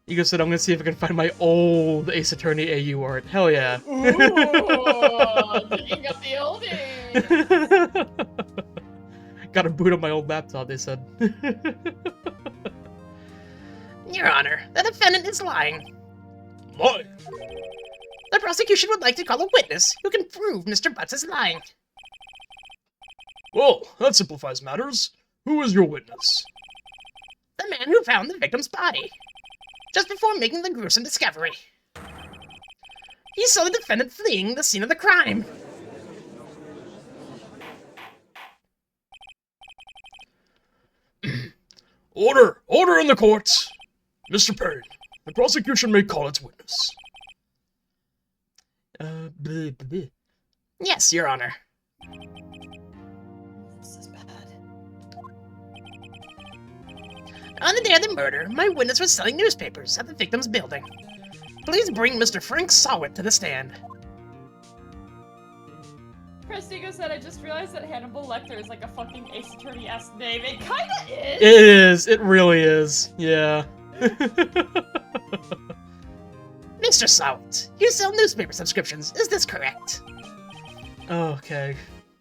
Ego said, I'm gonna see if I can find my old Ace Attorney AU art. Hell yeah. Ooh, digging up the oldies. Gotta boot up my old laptop, they said. Your Honor, the defendant is lying. Lie. The prosecution would like to call a witness who can prove Mr. Butts is lying. Well, that simplifies matters. Who is your witness? The man who found the victim's body, just before making the gruesome discovery. He saw the defendant fleeing the scene of the crime. Order! Order in the court! Mr. Payne, the prosecution may call its witness. Bleh, bleh. Yes, Your Honor. This is bad. On the day of the murder, my witness was selling newspapers at the victim's building. Please bring Mr. Frank Sawit to the stand. Prestigo said, I just realized that Hannibal Lecter is like a fucking Ace Attorney-esque name. It kinda is! It is. It really is. Yeah. Mr. Sawit, you sell newspaper subscriptions, is this correct? Okay.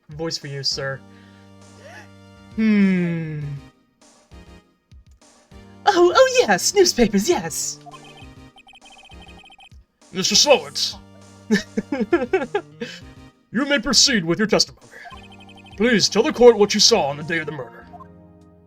Voice for you, sir. Oh yes, newspapers, yes. Mr. Sawit, you may proceed with your testimony. Please tell the court what you saw on the day of the murder.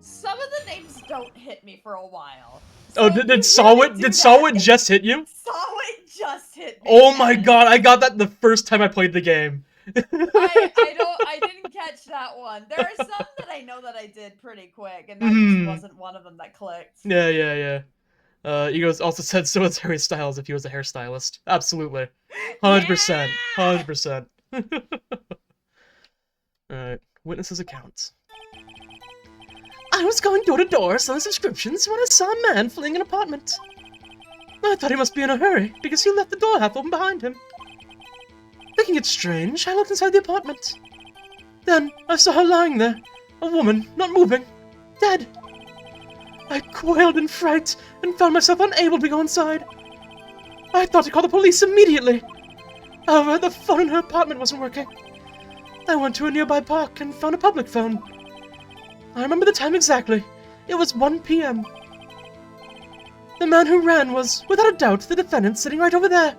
Some of the names don't hit me for a while. Oh, So did you Sawit really do did that. Sawit just hit you? Sawit just hit me. Oh my god, I got that the first time I played the game. I didn't catch that one. There are some that I know that I did pretty quick, and that just wasn't one of them that clicked. Yeah. Ego also said so is Harry Styles if he was a hairstylist. Absolutely. 100%. 100%. Alright, witnesses' accounts. I was going door to door selling subscriptions when I saw a man fleeing an apartment. I thought he must be in a hurry because he left the door half open behind him. Thinking it strange, I looked inside the apartment. Then I saw her lying there, a woman, not moving, dead. I quailed in fright and found myself unable to go inside. I thought to call the police immediately. However, the phone in her apartment wasn't working. I went to a nearby park and found a public phone. I remember the time exactly. It was 1 p.m. The man who ran was, without a doubt, the defendant sitting right over there.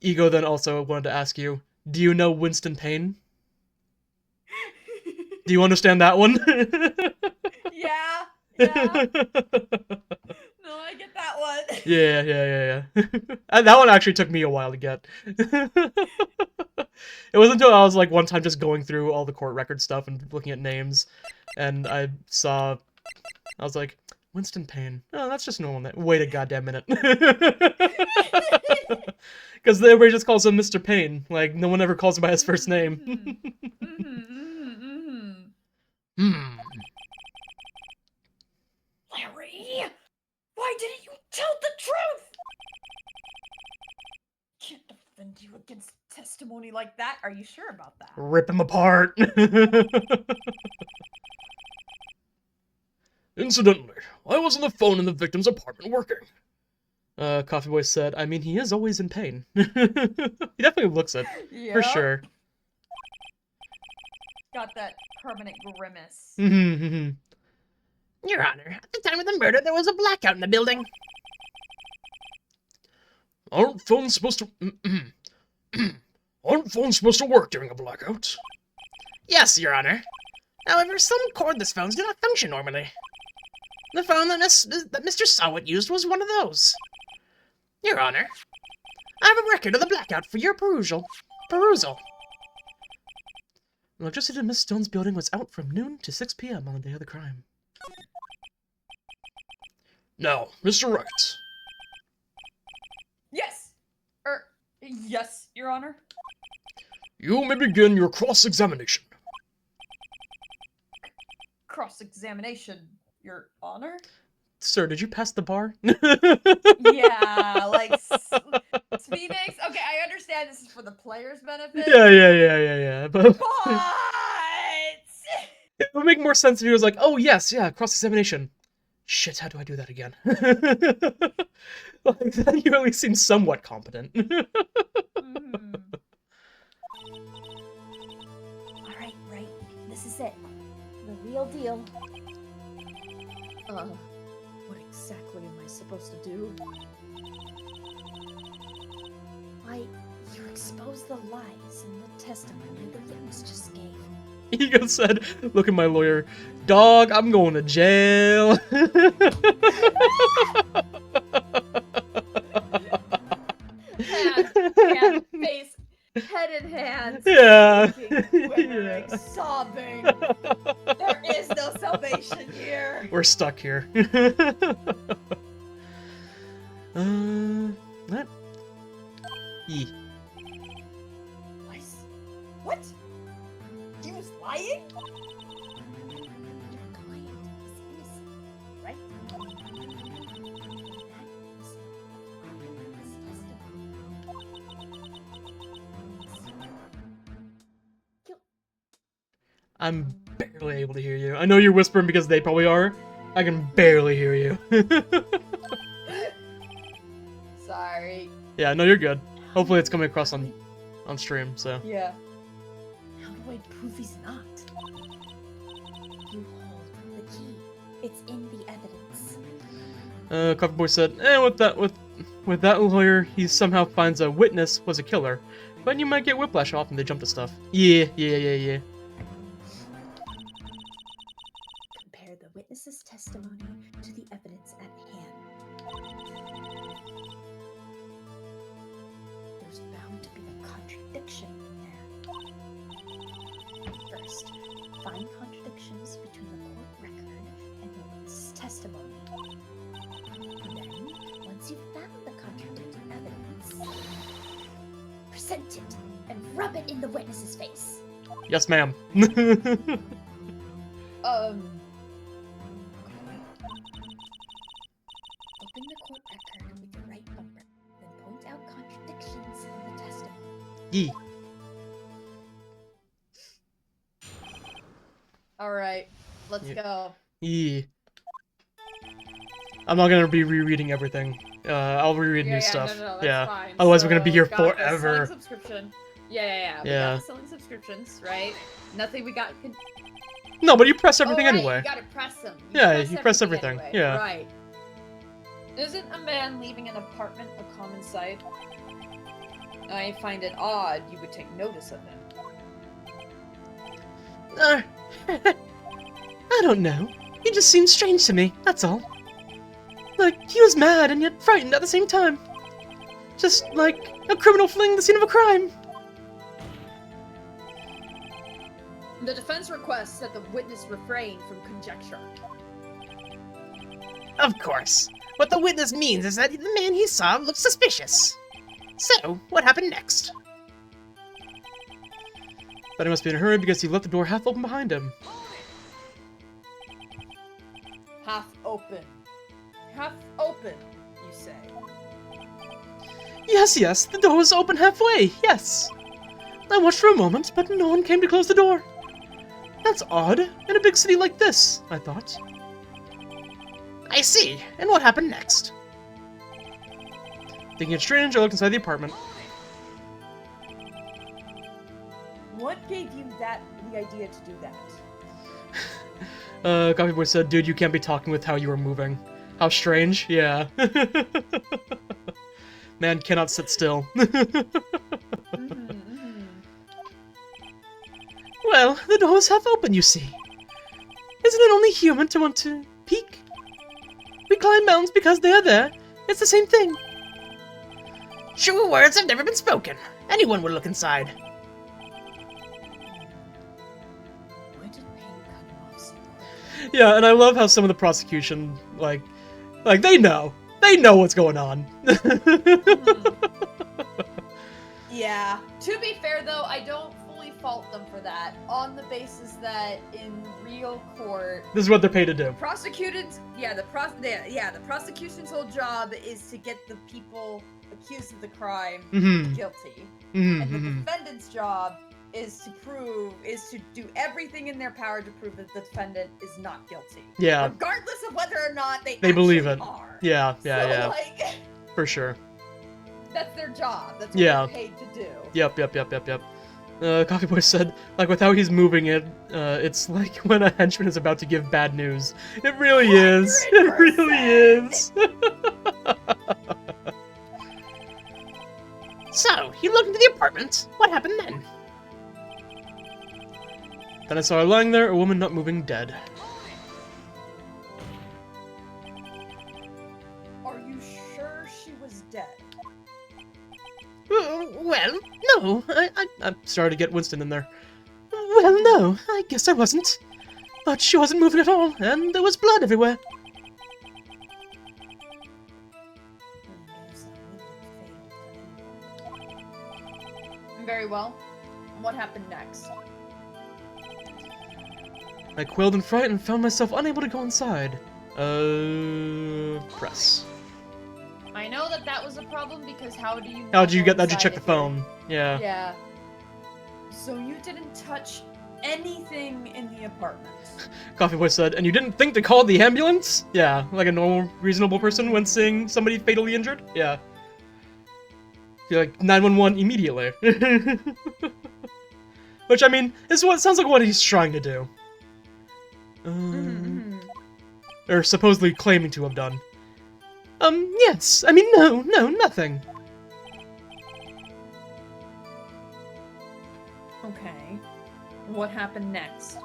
Ego then also wanted to ask you, do you know Winston Payne? Do you understand that one? Yeah. No, I get that one. Yeah. And that one actually took me a while to get. It wasn't until I was like one time just going through all the court record stuff and looking at names, and I was like, Winston Payne. Oh, that's just a normal name. Wait a goddamn minute. Because everybody just calls him Mr. Payne. Like, no one ever calls him by his first name. Larry, why didn't you tell the truth? Can't defend you against testimony like that. Are you sure about that? Rip him apart. Incidentally, I was on the phone in the victim's apartment working. Coffee Boy said, I mean, he is always in pain. He definitely looks it, for sure. Got that permanent grimace. Your Honor, at the time of the murder, there was a blackout in the building. Aren't phones supposed to... Aren't phones supposed to work during a blackout? Yes, Your Honor. However, some cordless phones do not function normally. The phone that Mr. Sawit used was one of those. Your Honor, I have a record of the blackout for your perusal. Electricity in Miss Stone's building was out from noon to 6 p.m. on the day of the crime. Now, Mr. Wright. Yes. Yes, Your Honor. You may begin your cross-examination. Cross-examination, Your Honor? Sir, did you pass the bar? Yeah, like Phoenix. Okay, I understand this is for the player's benefit. Yeah. But But it would make more sense if he was like, oh yes, yeah, cross-examination. Shit, how do I do that again? Like, then you at least seem somewhat competent. Alright, right. This is it. The real deal. What exactly am I supposed to do? Why, you exposed the lies in the testimony the witness just gave. Ego said, look at my lawyer. Dog, I'm going to jail. Hand, face, head in hands. Yeah. Quivering, sobbing. There is no salvation here. We're stuck here. What? E. What? He was lying? Your client is innocent, right? I'm barely able to hear you. I know you're whispering because they probably are. I can barely hear you. Sorry. Yeah, no, you're good. Hopefully it's coming across on stream, so. Yeah. How do I prove he's not? You hold the key. It's in the evidence. Coffee Boy said, with that lawyer, he somehow finds a witness was a killer. But you might get whiplash off and they jump to stuff. Yeah. Compare the witness's testimony to the evidence at hand. There's bound to be a contradiction in there. First, find contradictions between the court record and the witness's testimony. Then, once you've found the contradicting evidence, present it and rub it in the witness's face. Yes, ma'am. Open the court record with your right bumper, then point out contradictions in the testimony. Yee. Alright, let's go. Yee. I'm not gonna be rereading everything. I'll reread new stuff. No, yeah. Fine. Otherwise, we're gonna be here got the forever. selling subscription. Yeah. We Yeah. got the selling subscriptions, right? Nothing we got. No, but you press everything anyway. You gotta press them. You press everything. Anyway. Yeah. Right. Isn't a man leaving an apartment a common sight? I find it odd you would take notice of him. I don't know. He just seems strange to me, that's all. Like, he was mad and yet frightened at the same time. Just like a criminal fleeing the scene of a crime. The defense requests that the witness refrain from conjecture. Of course. What the witness means is that the man he saw looked suspicious. So, what happened next? But he must be in a hurry because he left the door half open behind him. Half open. Half open, you say? Yes, the door was open halfway, yes. I watched for a moment, but no one came to close the door. That's odd, in a big city like this, I thought. I see. And what happened next? Thinking it strange, I looked inside the apartment. What gave you the idea to do that? Coffee Boy said, dude, you can't be talking with how you were moving. How strange? Yeah. Man cannot sit still. Well, the door was half open, you see. Isn't it only human to want to peek? We climb mountains because they are there. It's the same thing. True words have never been spoken. Anyone would look inside. Why did Payne cut him off so hard? Yeah, and I love how some of the prosecution, like they know. They know what's going on. Yeah. To be fair, though, I don't fully fault them for that, on the basis that in real court, This is what they're paid to do. the prosecution's whole job is to get the people accused of the crime guilty, and the defendant's job is to do everything in their power to prove that the defendant is not guilty. Yeah. Regardless of whether or not they believe actually it. are. Yeah. So, like, For sure. that's their job. That's what Yeah. they're paid to do. Yep. Coffee Boy said, like, with how he's moving it, it's like when a henchman is about to give bad news. It really is. It really is. So, he looked into the apartment. What happened then? Then I saw her lying there, a woman not moving, dead. Are you sure she was dead? Well, No, I'm sorry to get Winston in there. Well, no, I guess I wasn't. But she wasn't moving at all, and there was blood everywhere. Very well. What happened next? I quailed in fright and found myself unable to go inside. Press. I know that was a problem because how do you? How'd you go get that? You inside check the if you're- phone. Yeah. Yeah. So you didn't touch anything in the apartment. Coffee Boy said, and you didn't think to call the ambulance? Yeah, like a normal, reasonable person when seeing somebody fatally injured? Yeah. You're like, 911 immediately. Which, I mean, is what sounds like what he's trying to do. Or supposedly claiming to have done. Yes. I mean, no, nothing. Okay. What happened next?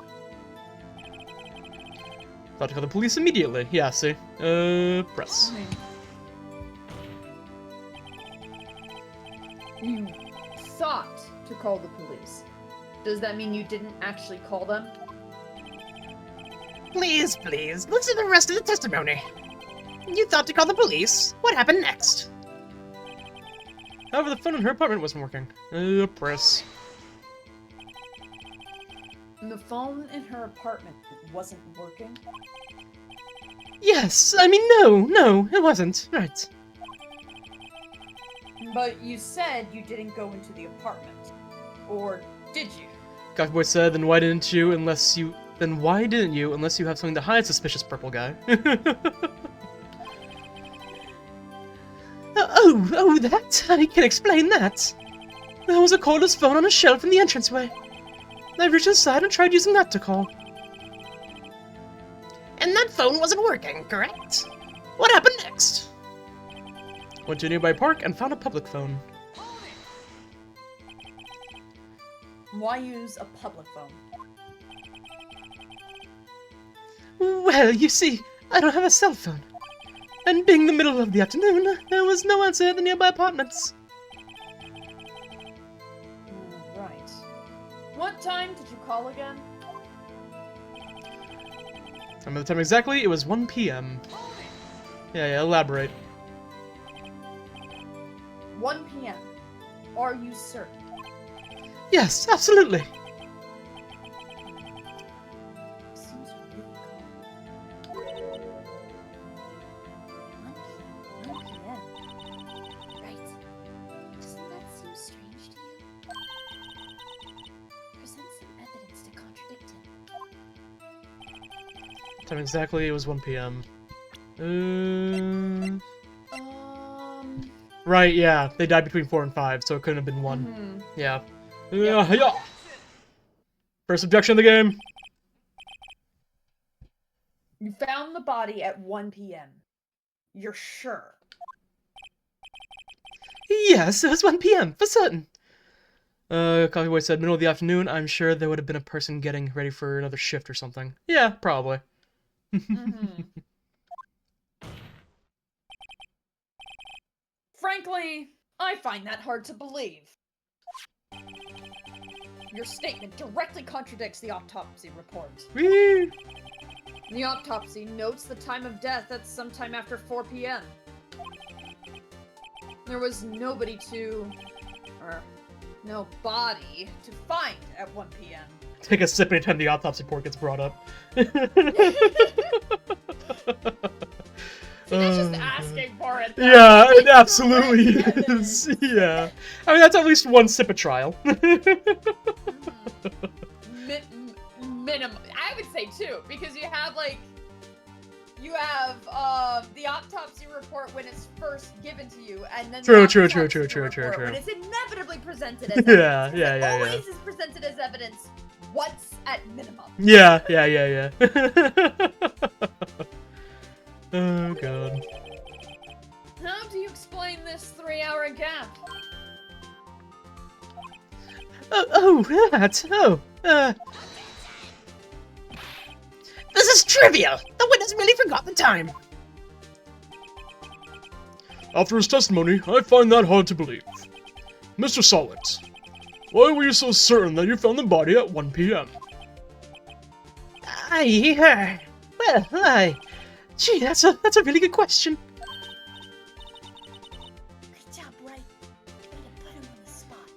Thought to call the police immediately. Yeah, see? Press. You thought to call the police. Does that mean you didn't actually call them? please, listen to the rest of the testimony. You thought to call the police. What happened next? However, the phone in her apartment wasn't working. Press. The phone in her apartment wasn't working? Yes, I mean, no, it wasn't. Right. But you said you didn't go into the apartment. Or did you? Coffee Boy said, then why didn't you unless you have something to hide, suspicious purple guy? Oh, that? I can explain that. There was a cordless phone on a shelf in the entranceway. I reached inside and tried using that to call. And that phone wasn't working, correct? What happened next? Went to a nearby park and found a public phone. Why use a public phone? Well, you see, I don't have a cell phone. And being the middle of the afternoon, there was no answer at the nearby apartments. Right. What time did you call again? I remember the time exactly, it was 1 p.m. Yeah, elaborate. 1 p.m. Are you certain? Yes, absolutely. Seems really cold. 1 p.m. Right. Doesn't that seem strange to you? Present some evidence to contradict him. Time exactly, it was 1 p.m. Right, yeah. They died between 4 and 5, so it couldn't have been 1. Mhm. Yeah. Yeah. First objection of the game. You found the body at 1 p.m. You're sure? Yes, it was 1 p.m. for certain. Coffee Boy said middle of the afternoon. I'm sure there would have been a person getting ready for another shift or something. Yeah, probably. Mm-hmm. Frankly, I find that hard to believe. Your statement directly contradicts the autopsy report. Whee! The autopsy notes the time of death at sometime after 4 p.m. There was nobody no body to find at 1 p.m. Take a sip anytime the autopsy report gets brought up. See, that's just asking for it. Though. Yeah, Like, it absolutely direct is. evidence. Yeah. I mean, that's at least one sip of trial. Minimum. I would say 2, because you have the autopsy report when it's first given to you, and then True, the true, autopsy true, true, report true, true. When it's inevitably presented as Yeah, evidence. yeah, It yeah, yeah. always is presented as evidence once at minimum. Yeah. Oh, God. How do you explain this 3-hour gap? This is trivial! The witness merely forgot the time! After his testimony, I find that hard to believe. Mr. Solid, why were you so certain that you found the body at 1 p.m.? Gee, that's a really good question. Good job, Wright. Way to put him on the spot.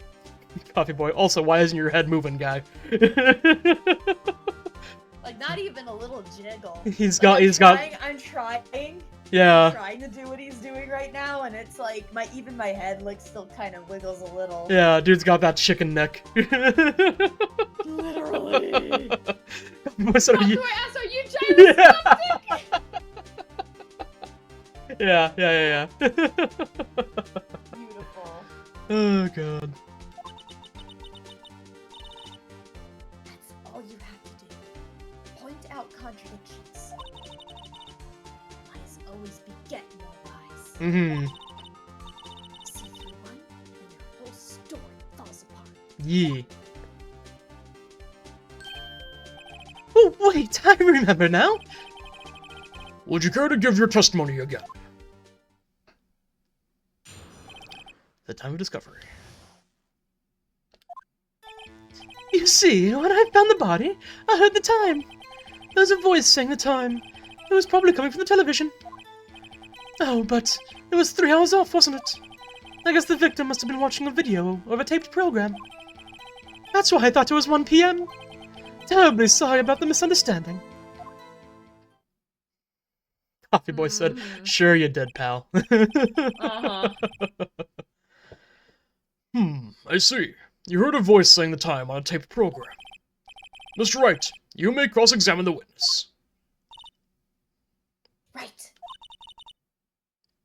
Coffee Boy, also, why isn't your head moving, guy? Like, not even a little jiggle. I'm trying to do what he's doing right now, and it's like even my head still kind of wiggles a little. Yeah, dude's got that chicken neck. Literally. What's up, How you? do I ask? Are you gyroscopic? Yeah. Beautiful. Oh, God. That's all you have to do. Point out contradictions. Lies always beget more lies. Mm-hmm. See through one, and your whole story falls apart. Yeah. Oh, wait, I remember now. Would you care to give your testimony again? The time of discovery. You see, when I found the body, I heard the time. There was a voice saying the time. It was probably coming from the television. Oh, but it was 3 hours off, wasn't it? I guess the victim must have been watching a video of a taped program. That's why I thought it was 1 p.m. Terribly sorry about the misunderstanding. Coffee Boy said, sure you did, pal. Uh-huh. I see. You heard a voice saying the time on a taped program. Mr. Wright, you may cross-examine the witness. Right.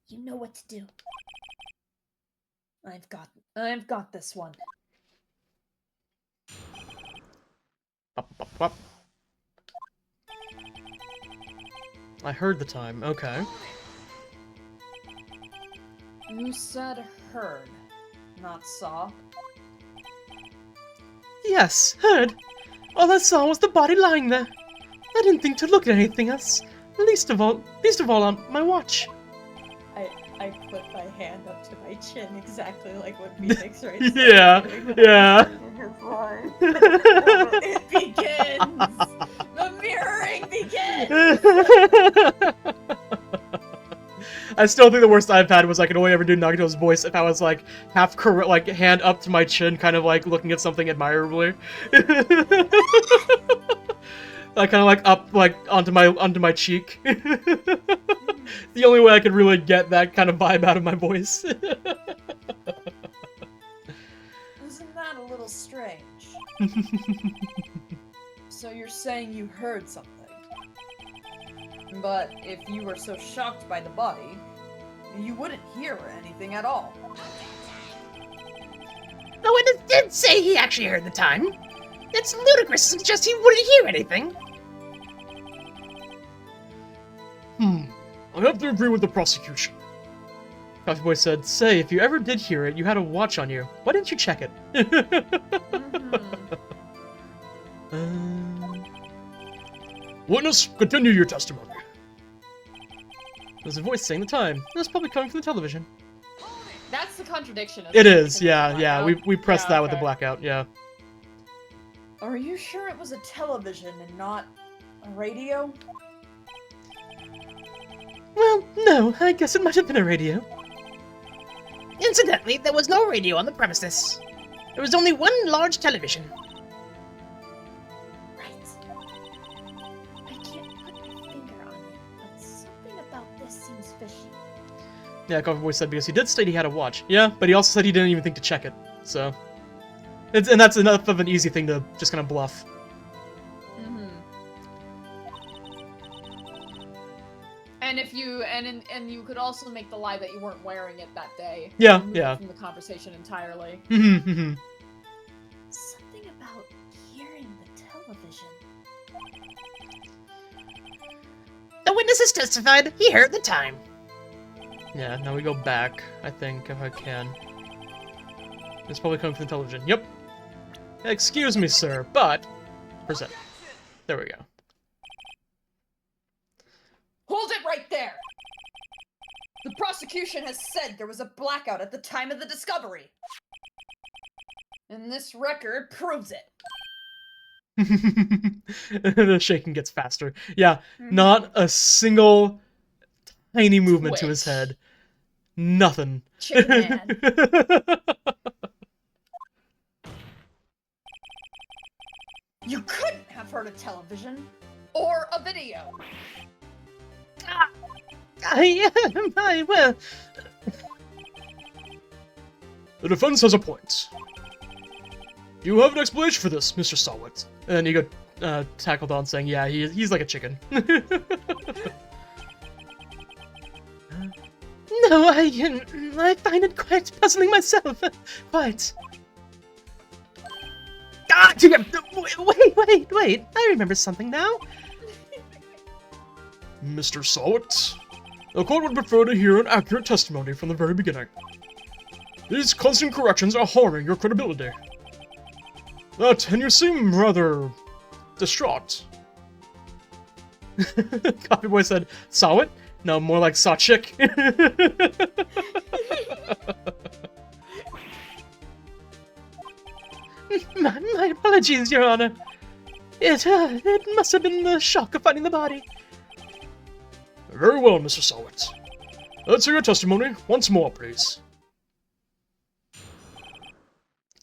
You know what to do. I've got this one. I heard the time, okay. You said heard, not saw. Yes, heard. All I saw was the body lying there. I didn't think to look at anything else. Least of all on my watch. I put my hand up to my chin exactly like what Phoenix Wright Yeah, yeah. It begins! The mirroring begins! I still think the worst I've had was I could only ever do Nagito's voice if I was like half like hand up to my chin, kind of like looking at something admirably. Like kind of like up like onto my cheek. The only way I could really get that kind of vibe out of my voice. Isn't that a little strange? So you're saying you heard something. But if you were so shocked by the body, you wouldn't hear anything at all. The witness did say he actually heard the time. It's ludicrous to suggest he wouldn't hear anything. I have to agree with the prosecution. Coffee Boy said, "Say, if you ever did hear it, you had a watch on you. Why didn't you check it?" Witness, continue your testimony. There's a voice saying the time. That's probably coming from the television. That's the contradiction. It is, yeah. We pressed that with the okay. blackout, yeah. Are you sure it was a television and not a radio? Well, no, I guess it might have been a radio. Incidentally, there was no radio on the premises. There was only one large television. Right. I can't put my finger on it, but something about this seems fishy. Yeah, Coffee Boy said because he did state he had a watch. Yeah, but he also said he didn't even think to check it, so... and that's enough of an easy thing to just kind of bluff. And if you and you could also make the lie that you weren't wearing it that day. Yeah, Remove yeah. it from the conversation entirely. Something about hearing the television. The witnesses testified he heard the time. Yeah, now we go back, I think, if I can. It's probably coming from the television. Yep. Excuse me, sir, but... Present. There we go. Hold it right there! The prosecution has said there was a blackout at the time of the discovery. And this record proves it. The shaking gets faster. Yeah, not a single tiny movement to his Twitch. head. Nothing. Chicken man. You couldn't have heard a television or a video. Well... The defense has a point. Do you have an explanation for this, Mr. Sawit? And then you got tackled on saying, yeah, he's like a chicken. No, I find it quite puzzling myself. Quite. Ah, wait, I remember something now. Mr. Sawit, the court would prefer to hear an accurate testimony from the very beginning. These constant corrections are harming your credibility. And you seem rather distraught. Coffee Boy said, Sawit? No, more like Sawchick. My apologies, Your Honor. It must have been the shock of finding the body. Very well, Mr. Sawit. Let's hear your testimony once more, please.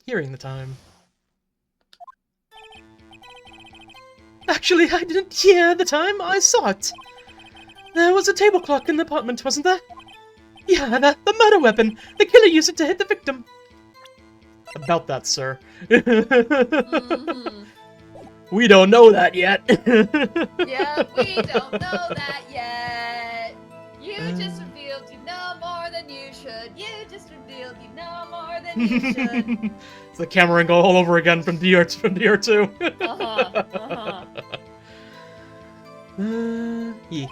Hearing the time. Actually, I didn't hear the time, I saw it. There was a table clock in the apartment, wasn't there? Yeah, the murder weapon. The killer used it to hit the victim. About that, sir. Mm-hmm. We don't know that yet. Yeah, we don't know that yet. You just revealed you know more than you should. You just revealed you know more than you should. It's the camera angle all over again from DR2. Yeah.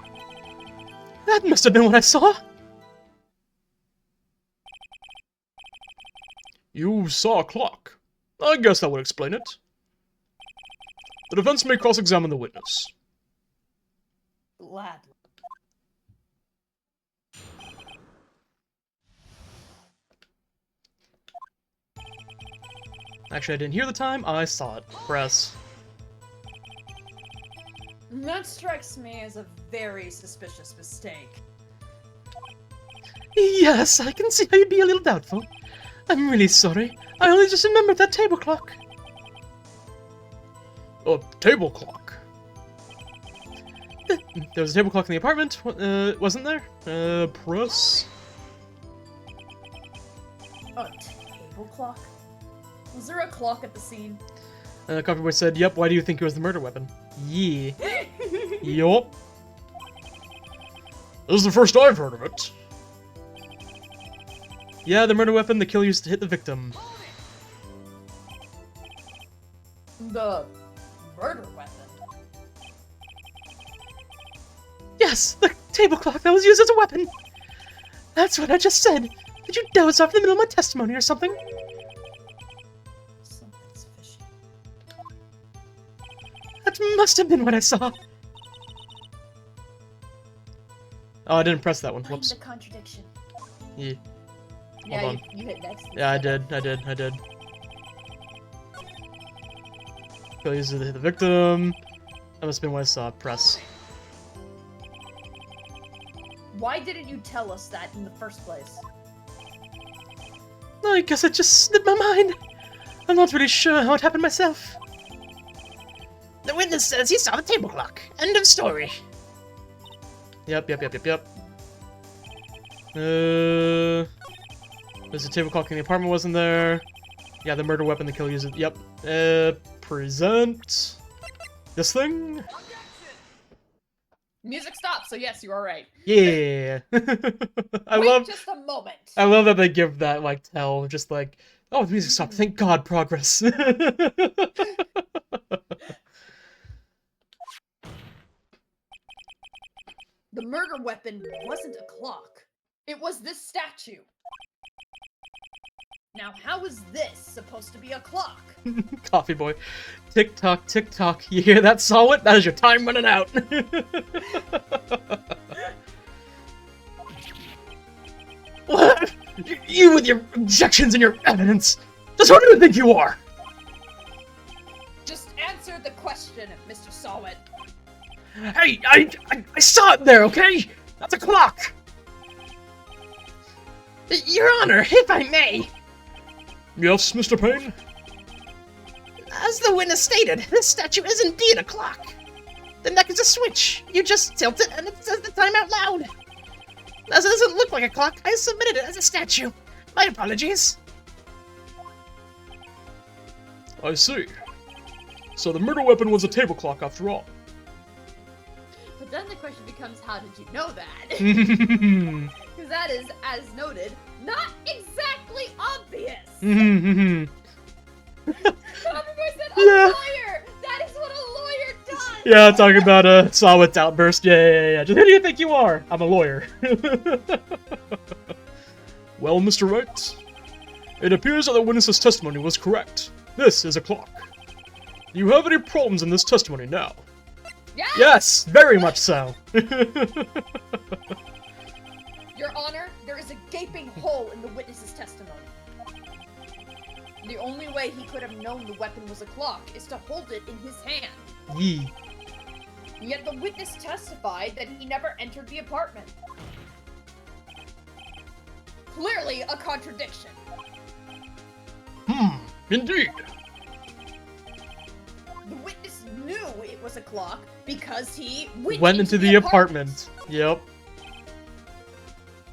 That must have been what I saw. You saw a clock. I guess that would explain it. The defense may cross-examine the witness. Gladly. Actually, I didn't hear the time. I saw it. Press. That strikes me as a very suspicious mistake. Yes, I can see how you'd be a little doubtful. I'm really sorry. I only just remembered that table clock. A table clock? There was a table clock in the apartment, wasn't there? Press. A table clock? Was there a clock at the scene? Coffee Boy said, yep, why do you think it was the murder weapon? Yeah. Yup. This is the first I've heard of it. Yeah, the murder weapon the killer used to hit the victim. The murder weapon? Yes, the table clock that was used as a weapon. That's what I just said. Did you doze off in the middle of my testimony or something? Something's fishy. That must have been what I saw. Oh, I didn't press that one. Find Whoops. the contradiction. Yeah. Yeah, Hold you hit next. Yeah, I did. Killer used to hit the victim. That must have been what I saw. Press. Why didn't you tell us that in the first place? I guess it just slipped my mind. I'm not really sure how it happened myself. The witness says he saw the table clock. End of story. Yep. There's a table clock in the apartment, wasn't there? Yeah, the murder weapon the killer used. Yep. Present this thing. Music stops, so yes, you are right. Yeah. Wait just a moment. I love that they give that like tell, just like, oh, the music stopped. Thank God, progress. The murder weapon wasn't a clock. It was this statue. Now, how is this supposed to be a clock? Coffee Boy. Tick tock, tick tock. You hear that, Solid? That is your time running out. What? You with your objections and your evidence. Just who do you think you are? Just answer the question, Mr. Sawit. Hey, I saw it there, okay? That's a clock. Your Honor, if I may. Yes, Mr. Payne? As the witness stated, this statue is indeed a clock. The neck is a switch. You just tilt it and it says the time out loud. As it doesn't look like a clock, I submitted it as a statue. My apologies. I see. So the murder weapon was a table clock after all. But then the question becomes, how did you know that? Because that is, as noted, not exactly obvious. Yeah. Everybody said, a lawyer! That is what a lawyer does! Yeah, talking about Sawit's outburst. Yeah. Just who do you think you are? I'm a lawyer. Well, Mr. Wright, it appears that the witness's testimony was correct. This is a clock. Do you have any problems in this testimony now? Yes! Yes, very much so. Your Honor, there is a gaping hole in the witness's testimony. The only way he could have known the weapon was a clock is to hold it in his hand. Yee. Yet the witness testified that he never entered the apartment. Clearly a contradiction. Indeed. The witness knew it was a clock because he Went into the apartment. Yep.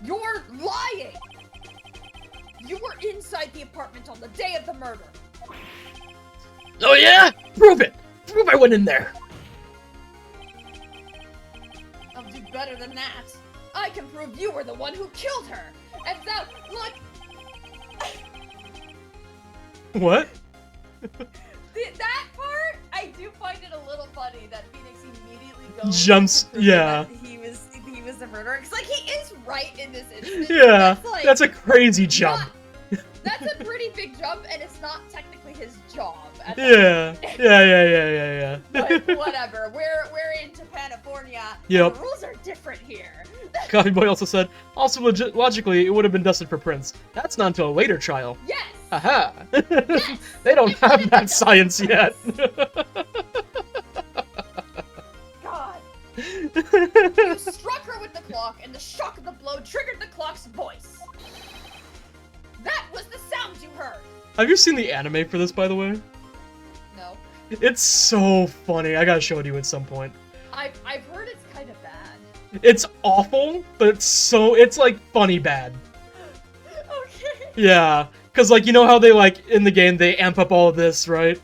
You're lying! You were inside the apartment on the day of the murder. Oh yeah? Prove it! Prove I went in there! I'll do better than that. I can prove you were the one who killed her. And that, look... What? That part, I do find it a little funny that Phoenix immediately goes Jumps, to prove yeah. that he was the murderer. Because, like, he is right in this instance. Yeah, like, that's a crazy jump. That's a pretty big jump, and it's not technically his job. Yeah. Yeah. But whatever, we're in Japanifornia. Yep. The rules are different here. Coffee Boy also said, also logically, it would have been dusted for prints. That's not until a later trial. Yes! Aha! Yes! They don't It have wouldn't that have science done yet. God. You struck her with the clock, and the shock of the blow triggered the clock's voice. That was the sound you heard. Have you seen the anime for this, by the way? No. It's so funny. I gotta show it to you at some point. I've heard it's kind of bad. It's awful, but it's like funny bad. Okay. Yeah, because like you know how they like in the game they amp up all of this, right?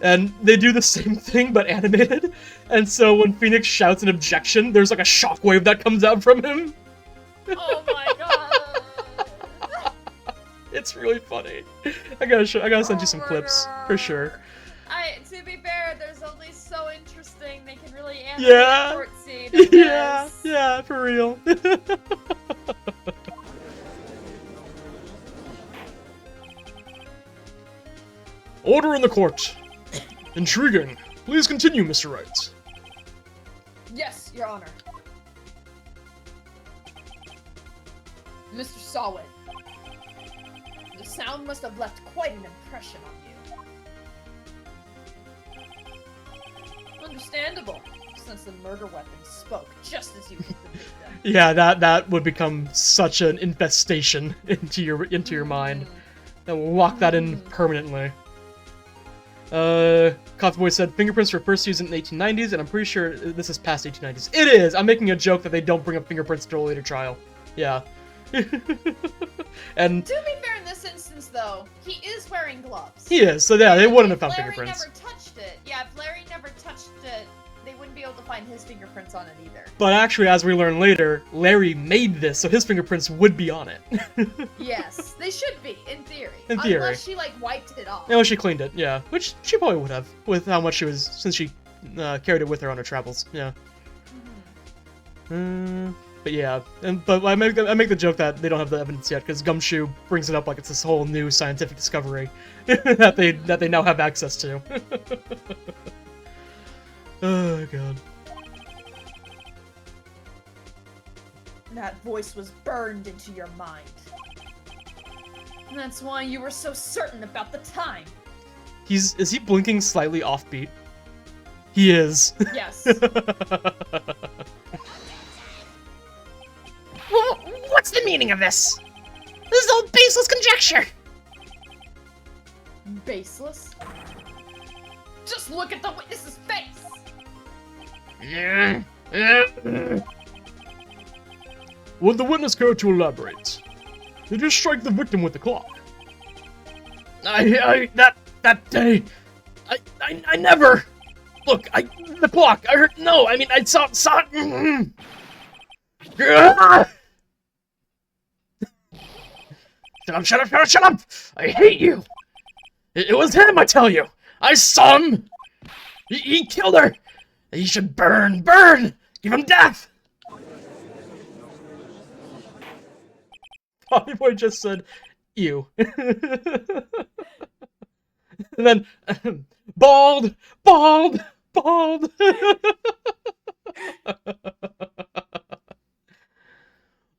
And they do the same thing but animated. And so when Phoenix shouts an objection, there's like a shockwave that comes out from him. Oh my god. It's really funny. I gotta send you some clips for sure. To be fair, there's only so interesting they can really animate Yeah. a short scene. I Yeah, guess. yeah, for real. Order in the court. Intriguing. Please continue, Mr. Wright. Yes, Your Honor. Mr. Sawit, the sound must have left quite an impression on you. Understandable, since the murder weapon spoke just as you hit the victim. Yeah, that would become such an infestation into your mind. That will lock that in permanently. Coffee Boy said fingerprints were first used in the 1890s, and I'm pretty sure this is past 1890s. It is! I'm making a joke that they don't bring up fingerprints until a later trial. Yeah. And To be fair in this instance, though, he is wearing gloves. he is, so yeah, they wouldn't have If found Larry fingerprints. never touched it. Yeah, if Larry never touched it, they wouldn't be able to find his fingerprints on it either. But actually, as we learn later, Larry made this, so his fingerprints would be on it. Yes, they should be, in theory. In theory. Unless she, like, wiped it off. Oh, she cleaned it, yeah. Which she probably would have, with how much she was, since she carried it with her on her travels, yeah. But yeah, but I make the joke that they don't have the evidence yet, because Gumshoe brings it up like it's this whole new scientific discovery that they now have access to. Oh god. That voice was burned into your mind. And that's why you were so certain about the time. Is he blinking slightly offbeat? He is. Yes. Well, what's the meaning of this? This is all baseless conjecture. Baseless? Just look at the witness's face! Would the witness care to elaborate? Did you strike the victim with the clock? That day, I never. Look, the clock. I heard. No, I mean I saw. Shut up! I hate you. It was him, I tell you. I saw him. He killed her. He should burn. Give him death. Poppy Boy just said, ew. And then, bald.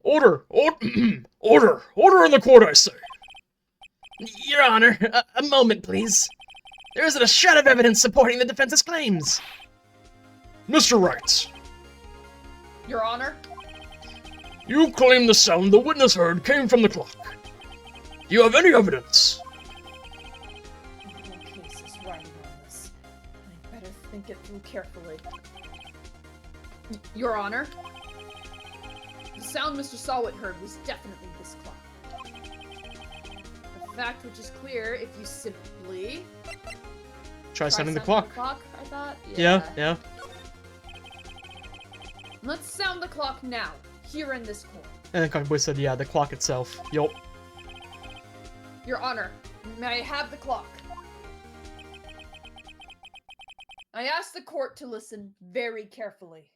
Order in the court, I say. Your Honor, a moment, please. There isn't a shred of evidence supporting the defense's claims. Mr. Wright, Your Honor? you claim the sound the witness heard came from the clock. Do you have any evidence? The whole case is riding on this. I better think it through carefully. Your Honor? The sound Mr. Sawit heard was definitely this clock. A fact which is clear if you simply... Try sounding the sound clock. I thought? Yeah. Let's sound the clock now, here in this court. And then Coffee Boy said, yeah, the clock itself. Yup. Your Honor, may I have the clock? I ask the court to listen very carefully.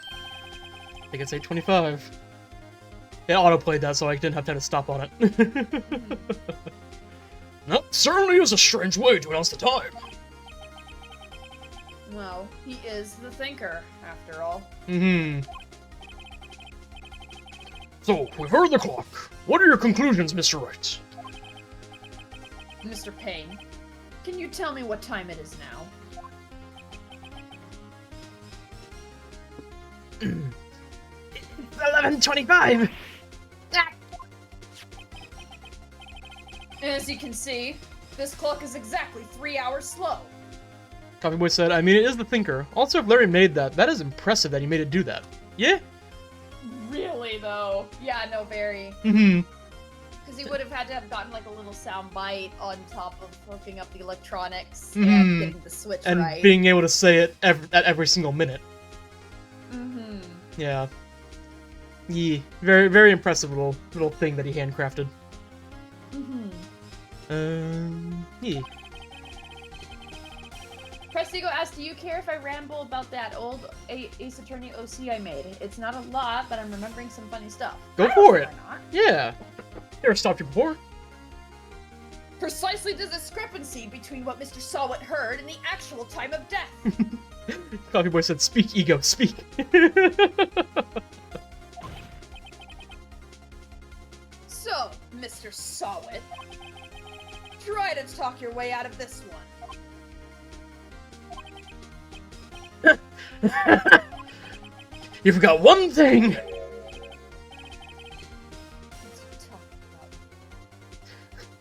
I think it's 8:25. It auto-played that, so I didn't have time to stop on it. Well, certainly is a strange way to announce the time. Well, he is the thinker, after all. So, we've heard the clock. What are your conclusions, Mr. Wright? Mr. Payne, can you tell me what time it is now? 11:25. As you can see, this clock is exactly 3 hours slow. Coffee Boy said, I mean, it is the thinker. Also, if Larry made that, that is impressive that he made it do that. Yeah? Really, though? Yeah, no, very. Mm-hmm. Because he would have had to have gotten like a little sound bite on top of hooking up the electronics Mhm. and getting the switch And right. being able to say it at every single minute. Mm-hmm. Yeah. Yeah. Very, very impressive little thing that he handcrafted. Mm-hmm. Yeah. Prestigo asked, do you care if I ramble about that old Ace Attorney OC I made? It's not a lot, but I'm remembering some funny stuff. Go I don't for see it. why not. Yeah. Never stopped you before. Precisely the discrepancy between what Mr. Sawit heard and the actual time of death. Coffee Boy said, speak, ego, speak. So, Mr. Sawit, try to talk your way out of this one. You forgot one thing! What are you talking about?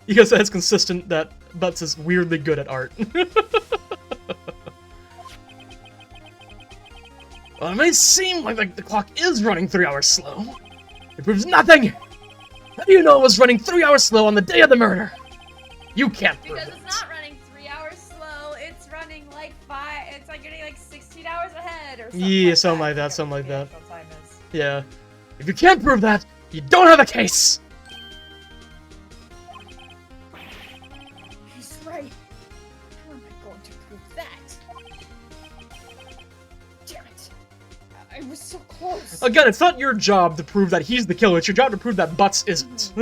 Ego said it's consistent that Butts is weirdly good at art. Well, it may seem like the clock is running 3 hours slow. It proves nothing! How do you know it was running 3 hours slow on the day of the murder? You can't prove Because it. it's not running 3 hours slow, it's running like 5, it's like getting like 16 hours ahead or something. Yeah, like something that. like that, I something like forget that. what the actual time is. Yeah. If you can't prove that, you don't have a case! He's right. How am I going to prove that? Damn it. I was so close. Again, it's not your job to prove that he's the killer, it's your job to prove that Butts isn't.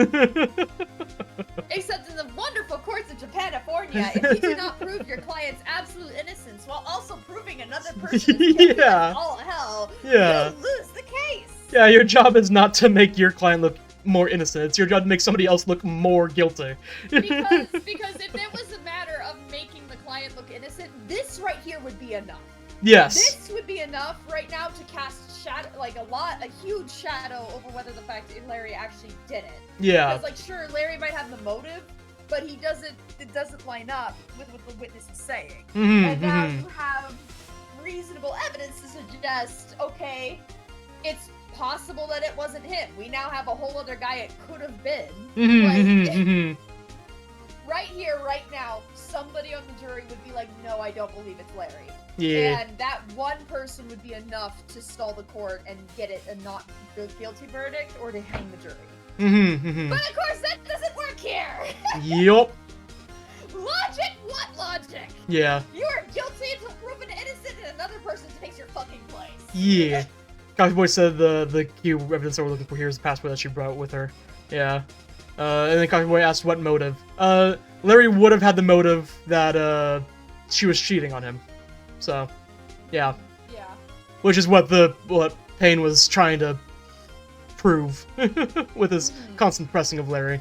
Except in the wonderful courts of Japanifornia, if you do not prove your client's absolute innocence while also proving another person is guilty Yeah. as all hell, Yeah. you lose the case. Yeah, your job is not to make your client look more innocent, it's your job to make somebody else look more guilty. Because if it was a matter of making the client look innocent, this right here would be enough. Yes. This would be enough right now to cast shadow, like a huge shadow over whether the fact that Larry actually did it. Yeah. Because, like, sure, Larry might have the motive, but it doesn't line up with what the witness is saying. Mhm, And now mhm. you have reasonable evidence to suggest, okay, it's possible that it wasn't him. We now have a whole other guy it could have been. Mhm, Like, mhm, mhm. right here, right now, somebody on the jury would be like, no, I don't believe it's Larry. Yeah. And that one person would be enough to stall the court and get it a not guilty verdict or to hang the jury. Mhm, mhm. But of course, that doesn't work here! Yup. Logic? What logic? Yeah. You are guilty until proven innocent and another person takes your fucking place. Yeah. Coffee Boy said the key evidence that we're looking for here is the passport that she brought with her. Yeah. And then Coffee Boy asked what motive. Larry would have had the motive that, she was cheating on him. So, yeah. Yeah. Which is what Payne was trying to prove with his constant pressing of Larry.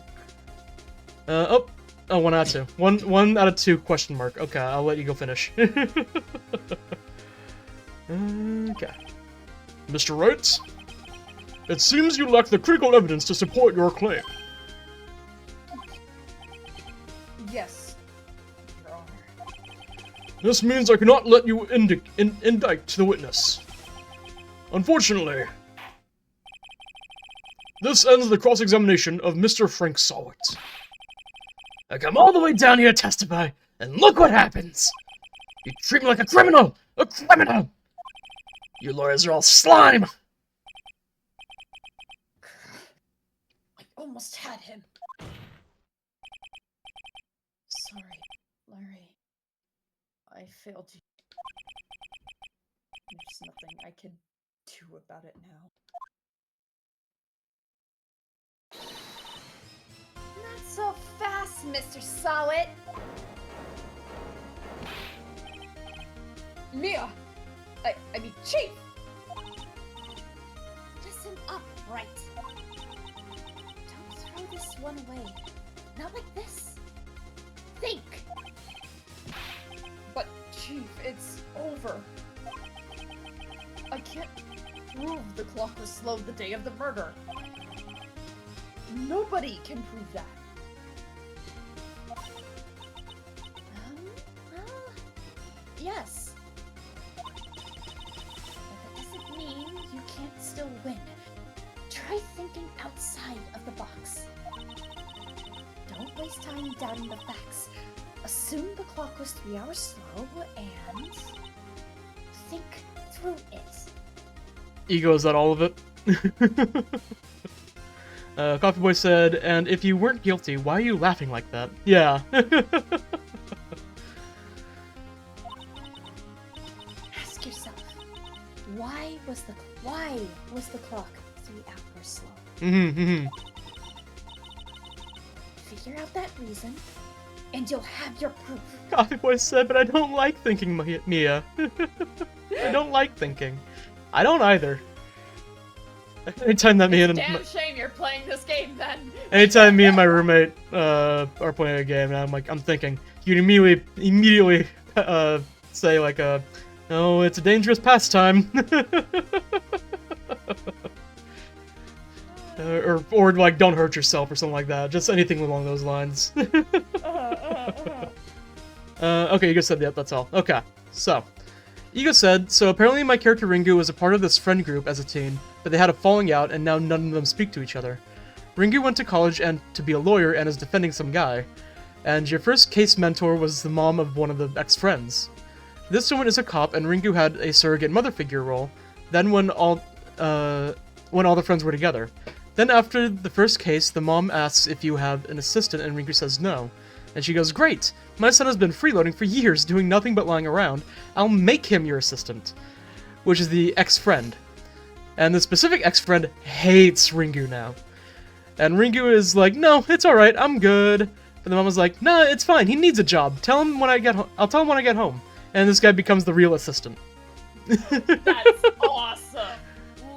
Oh, 1 out of 2. One out of 2 question mark. Okay, I'll let you go finish. Okay. Mr. Wright, it seems you lack the critical evidence to support your claim. Yes, Your Honor. This means I cannot let you indict the witness. Unfortunately, this ends the cross-examination of Mr. Frank Sawit. I come all the way down here to testify, and look what happens! You treat me like a criminal! A criminal! You lawyers are all slime! I almost had him. Sorry, Larry. I failed you. There's nothing I can do about it now. Not so fast, Mr. Sawit! Mia! I mean, Chief! Listen up, Wright. throw this one away. Not like this. Think! But, Chief, it's over. I can't prove the clock was slow the day of the murder. Nobody can prove that. Well, yes. But that doesn't mean you can't still win. Try thinking outside of the box. Don't waste time doubting the facts. Assume the clock was 3 hours slow and think through it. Ego, is that all of it? Coffee Boy said, and if you weren't guilty, why are you laughing like that? Yeah. Ask yourself, why was the clock 3 hours slow? Figure out that reason, and you'll have your proof. Coffee Boy said, but I don't like thinking, Mia. I don't like thinking. I don't either. Anytime that me and Damn shame you're playing this game then. anytime me and my roommate are playing a game, and I'm thinking, you immediately say like oh, it's a dangerous pastime. or like, don't hurt yourself or something like that. Just anything along those lines. Okay, Ego said, yep, that's all. Okay, so. Ego said, so apparently my character Ringu was a part of this friend group as a teen, but they had a falling out and now none of them speak to each other. Ringu went to college and to be a lawyer and is defending some guy. And your first case mentor was the mom of one of the ex-friends. This woman is a cop and Ringu had a surrogate mother figure role, then when all the friends were together. Then after the first case, the mom asks if you have an assistant and Ringu says no. And she goes, great! My son has been freeloading for years, doing nothing but lying around. I'll make him your assistant. Which is the ex-friend. And the specific ex-friend hates Ringu now. And Ringu is like, no, it's alright, I'm good. But the mom was like, nah, it's fine, he needs a job. Tell him when I get home. I'll tell him when I get home. And this guy becomes the real assistant. That's awesome.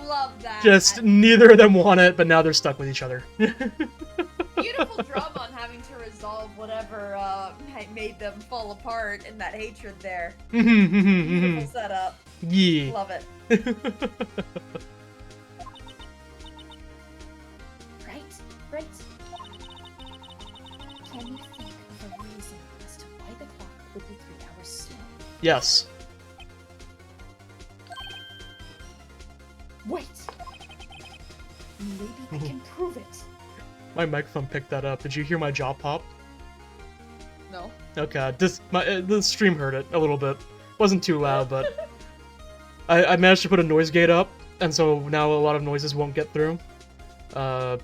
Love that. Just neither of them want it, but now they're stuck with each other. Beautiful drama on having to resolve whatever made them fall apart in that hatred there. Beautiful setup. Yeah. Love it. Right. Can you think of a reason as to why the clock would be 3 hours slow? Yes. Wait! Maybe I can prove it. My microphone picked that up. Did you hear my jaw pop? No. Okay, the stream heard it a little bit. Wasn't too loud, but I managed to put a noise gate up, and so now a lot of noises won't get through. Hey!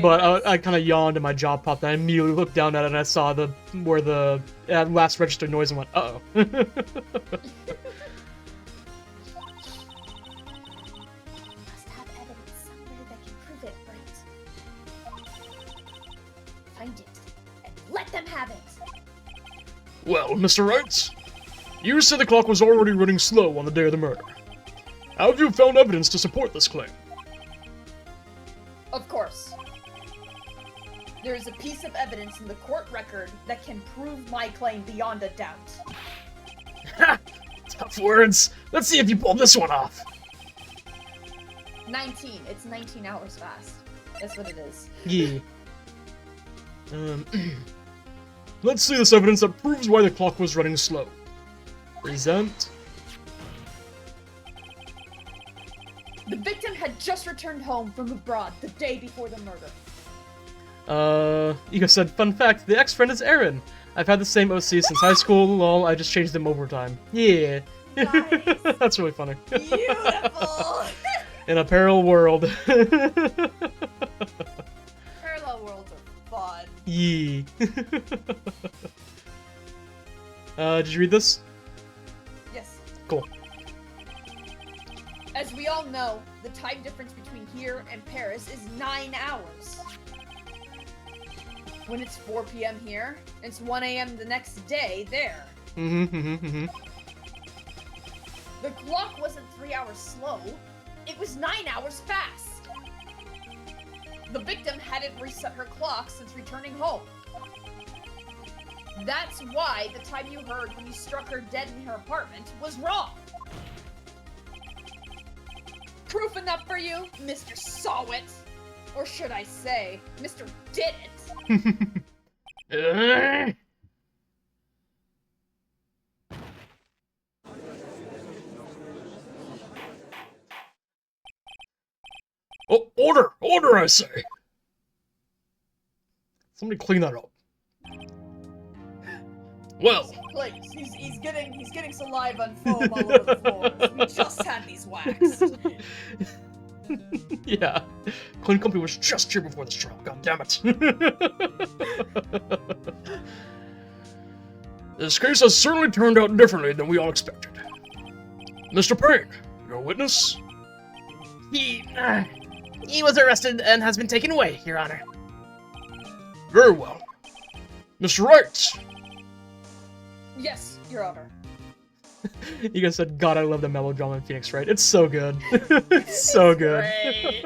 But I kind of yawned and my jaw popped, and I immediately looked down at it and I saw where the last registered noise and went, uh-oh. Must have evidence somewhere that can prove it, right? Find it, and let them have it! Well, Mr. Wright, you said the clock was already running slow on the day of the murder. How have you found evidence to support this claim? Of course. There's a piece of evidence in the court record that can prove my claim beyond a doubt. Ha! Tough words. Let's see if you pull this one off. 19. It's 19 hours fast. That's what it is. Yeah. Let's see this evidence that proves why the clock was running slow. Present. The victim had just returned home from abroad the day before the murder. Ego said, fun fact, the ex-friend is Aaron. I've had the same OC since high school, lol, I just changed them over time. Yeah. Nice. That's really funny. Beautiful! In a parallel world. Parallel worlds are fun. Yeah. Did you read this? Yes. Cool. As we all know, the time difference between here and Paris is 9 hours. When it's 4 p.m. here, it's 1 a.m. the next day there. The clock wasn't 3 hours slow, it was 9 hours fast. The victim hadn't reset her clock since returning home. That's why the time you heard when you struck her dead in her apartment was wrong. Proof enough for you, Mr. Saw It? Or should I say, Mr. Did It? Oh, order, I say. Somebody clean that up. Well, Please, he's getting saliva and foam all over the floor. We just had these waxed. yeah. Clean Company was just here before this trial, god damn it. This case has certainly turned out differently than we all expected. Mr. Payne, your witness? He was arrested and has been taken away, Your Honor. Very well. Mr. Wright! Yes, Your Honor. You guys said, God, I love the melodrama in Phoenix Wright. It's so good. It's so good. Great.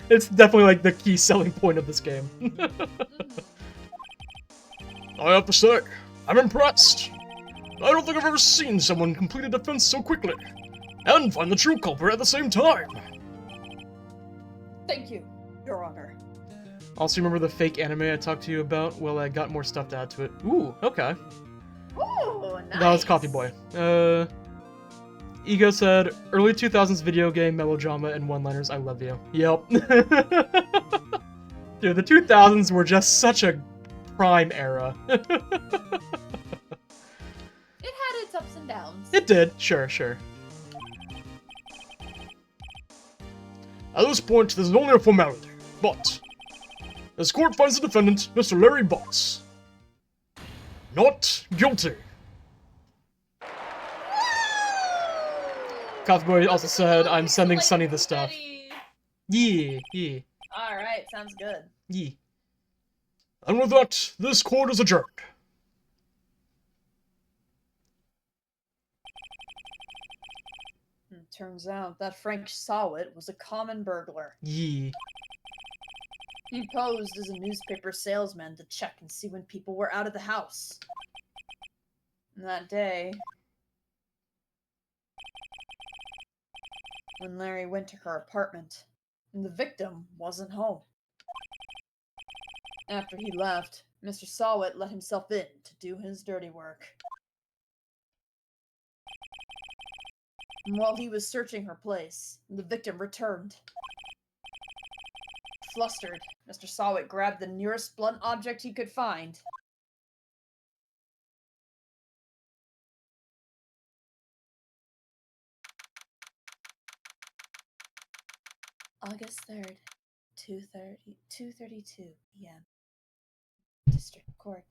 It's definitely like the key selling point of this game. I have to say, I'm impressed. I don't think I've ever seen someone complete a defense so quickly, and find the true culprit at the same time. Thank you, Your Honor. Also, remember the fake anime I talked to you about? Well, I got more stuff to add to it. Ooh, okay. Ooh, nice. That was Coffee Boy. Ego said, early 2000s video game melodrama and one-liners, I love you. Yep. Dude, the 2000s were just such a prime era. It had its ups and downs. It did, sure. At this point, this is only a formality, but this court finds the defendant, Mr. Larry Botts, not guilty. Coffee Boy also said, I'm sending Sunny the stuff. Yeah. Alright, sounds good. Yeah. And with that, this court is adjourned. Turns out that Frank Sawit was a common burglar. Yeah. He posed as a newspaper salesman to check and see when people were out of the house. And that day, when Larry went to her apartment, the victim wasn't home. After he left, Mr. Sawit let himself in to do his dirty work. And while he was searching her place, the victim returned. Flustered, Mr. Sawit grabbed the nearest blunt object he could find. August 3rd, 2:32 p.m. District Court,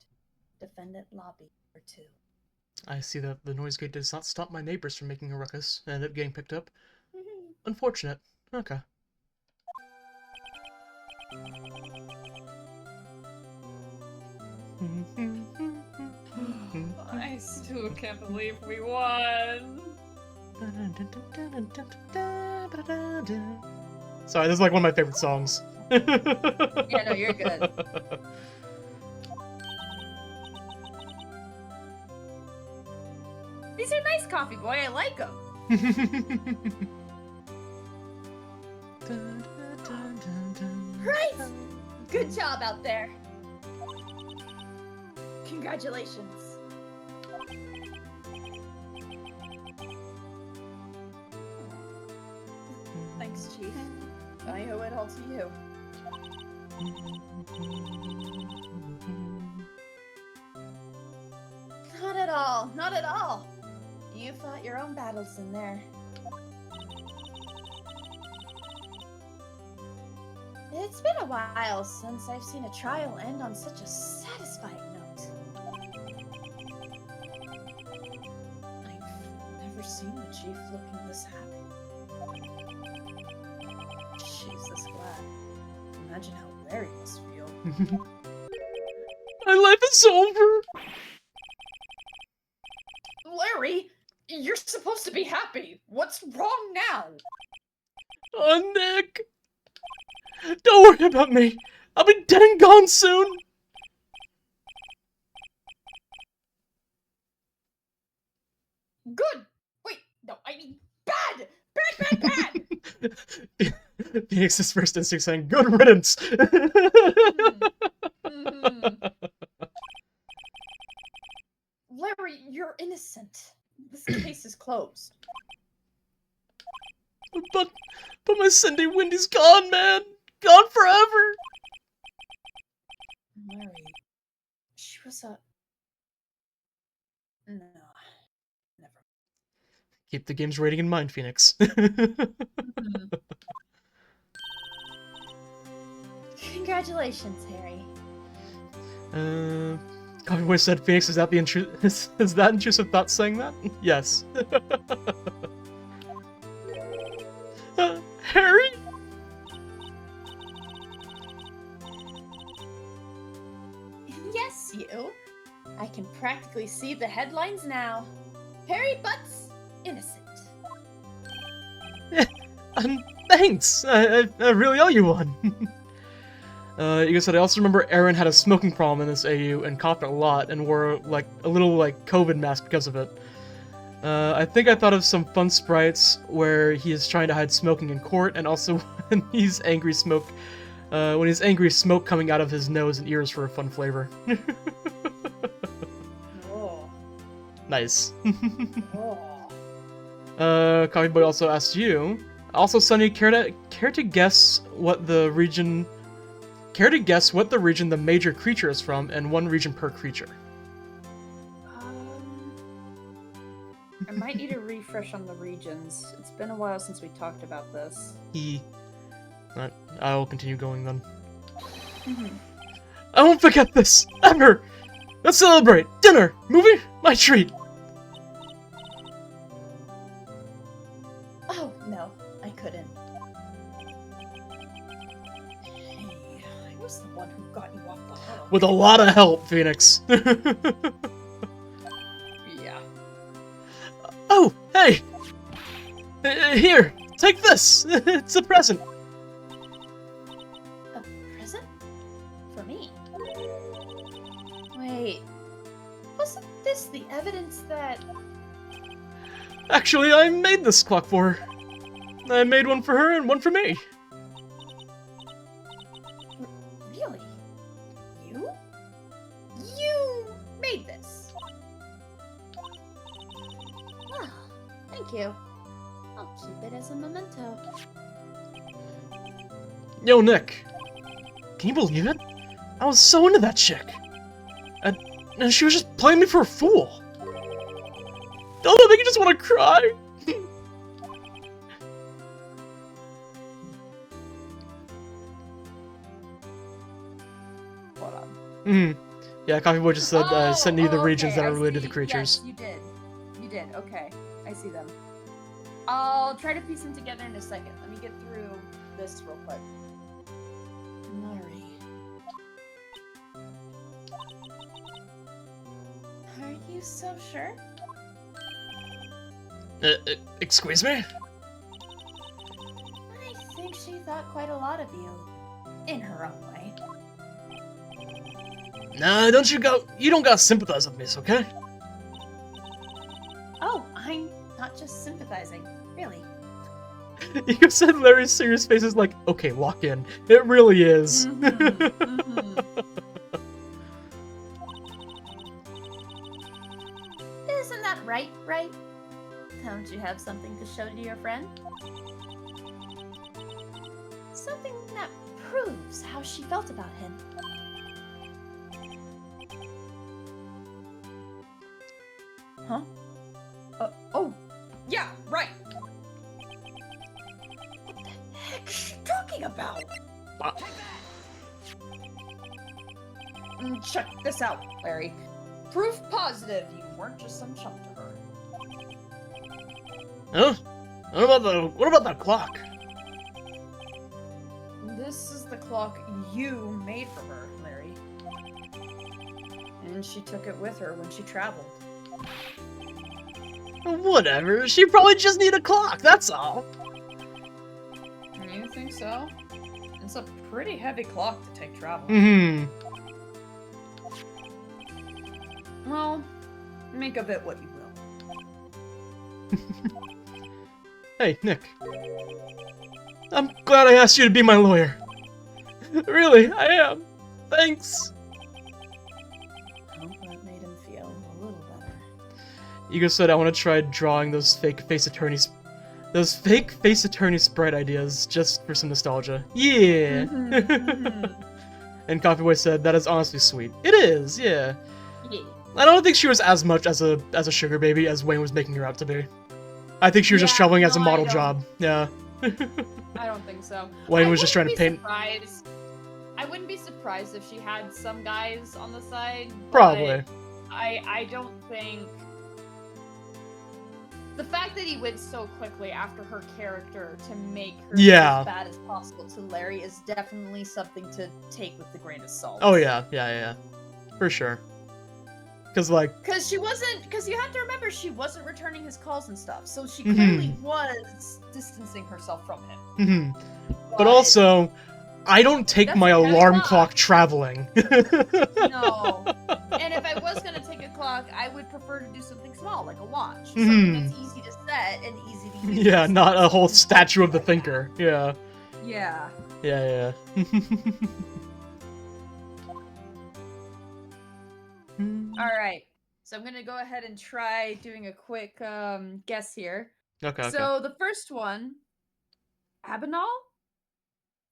Defendant Lobby, or 2. I see that the noise gate does not stop my neighbors from making a ruckus and ended up getting picked up. Unfortunate. Okay. I still can't believe we won. Sorry, this is like one of my favorite songs. Yeah, no, you're good. These are nice, Coffee Boy. I like them. Right! Good job out there. Congratulations. Thanks, Chief. I owe it all to you. Not at all. Not at all. You fought your own battles in there. It's been a while since I've seen a trial end on such a satisfying note. I've never seen the Chief looking this happy. Jesus, glad. Imagine how Larry must feel. My life is over! Larry, you're supposed to be happy. What's wrong now? Oh, Nick! Don't worry about me. I'll be dead and gone soon. Good. Wait, no, I mean bad. Bad, bad, bad. Phoenix's first instinct saying, "Good riddance." Mhm. Larry, you're innocent. This case is closed. But my Cindy Windy's gone, man. Gone forever. Larry, she was a... No, never. Keep the game's rating in mind, Phoenix. Mhm. Congratulations, Harry. Coffee Boy said, "Phoenix, is that the is that intrusive thought saying that?" Yes. Harry? Yes, you. I can practically see the headlines now. Harry Butts, innocent. Thanks. I really owe you one. You guys said, I also remember Aaron had a smoking problem in this AU and coughed a lot and wore like a little like COVID mask because of it. I think I thought of some fun sprites where he is trying to hide smoking in court, and also when he's angry, smoke coming out of his nose and ears for a fun flavor. Oh. Nice. Oh. Coffee Boy also asked you. Also, Sunny, care to guess what the region the major creature is from, and one region per creature? I might need a refresh on the regions. It's been a while since we talked about this. I will continue going then. Mhm. I won't forget this, ever! Let's celebrate! Dinner! Movie? My treat! Oh, no, I couldn't. Hey, I was the one who got you off the hook. With a lot of help, Phoenix. Yeah. Oh, hey! Here, take this! It's a present! A present? For me? Wait, wasn't this the evidence that... Actually, I made this clock for her. I made one for her and one for me. Really? You? You made this? Ah, thank you. I'll keep it as a memento. Yo, Nick. Can you believe it? I was so into that chick. And she was just playing me for a fool. Don't make you just want to cry. Hold on. Yeah, Coffee Boy just said, send you the regions okay, that are I related to see. the creatures. Yes, you did. You did. Okay, I see them. I'll try to piece them together in a second. Let me get through this real quick. Murray. Are you so sure? Excuse me? I think she thought quite a lot of you. In her own way. Nah, you don't gotta sympathize with me, okay? Oh, I'm not just sympathizing. Really. You said Larry's serious face is like, okay, lock in. It really is. Isn't that right, Wright? Don't you have something to show to your friend? Something that proves how she felt about him. Huh? Oh, yeah, right. What the heck is she talking about? Check this out, Larry. Proof positive you weren't just some chump to her. Huh? What about that clock? This is the clock you made for her, Larry. And she took it with her when she traveled. Whatever, she probably just needed a clock, that's all. You think so. It's a pretty heavy clock to take travel. Mm-hmm. Well, make of it what you will. Hey, Nick. I'm glad I asked you to be my lawyer. Really, I am. Thanks. I hope that made him feel a little better. Ego said I want to try drawing those fake face attorneys sprite ideas just for some nostalgia. Yeah. And Coffee Boy said that is honestly sweet. It is, yeah. Yeah. I don't think she was as much as a sugar baby as Wayne was making her out to be. I think she was just Yeah, traveling as a no, model I don't- job. Yeah. I don't think so. Wayne I was just trying to wouldn't be paint. surprised- I wouldn't be surprised if she had some guys on the side. but Probably. I don't think. The fact that he went so quickly after her character to make her Yeah. as bad as possible to Larry is definitely something to take with a grain of salt. Oh yeah. For sure. Cause like Because you have to remember, she wasn't returning his calls and stuff, so she Mhm. clearly was distancing herself from him. mhm. But also I don't take That's my a heavy alarm clock. clock traveling. No. And if I was gonna take a clock, I would prefer to do something small, like a watch. Something that's easy to set and easy to use. Yeah, not a whole statue of the thinker. Yeah. Yeah. Yeah. Alright. So I'm gonna go ahead and try doing a quick guess here. Okay. So the first one, Abenal?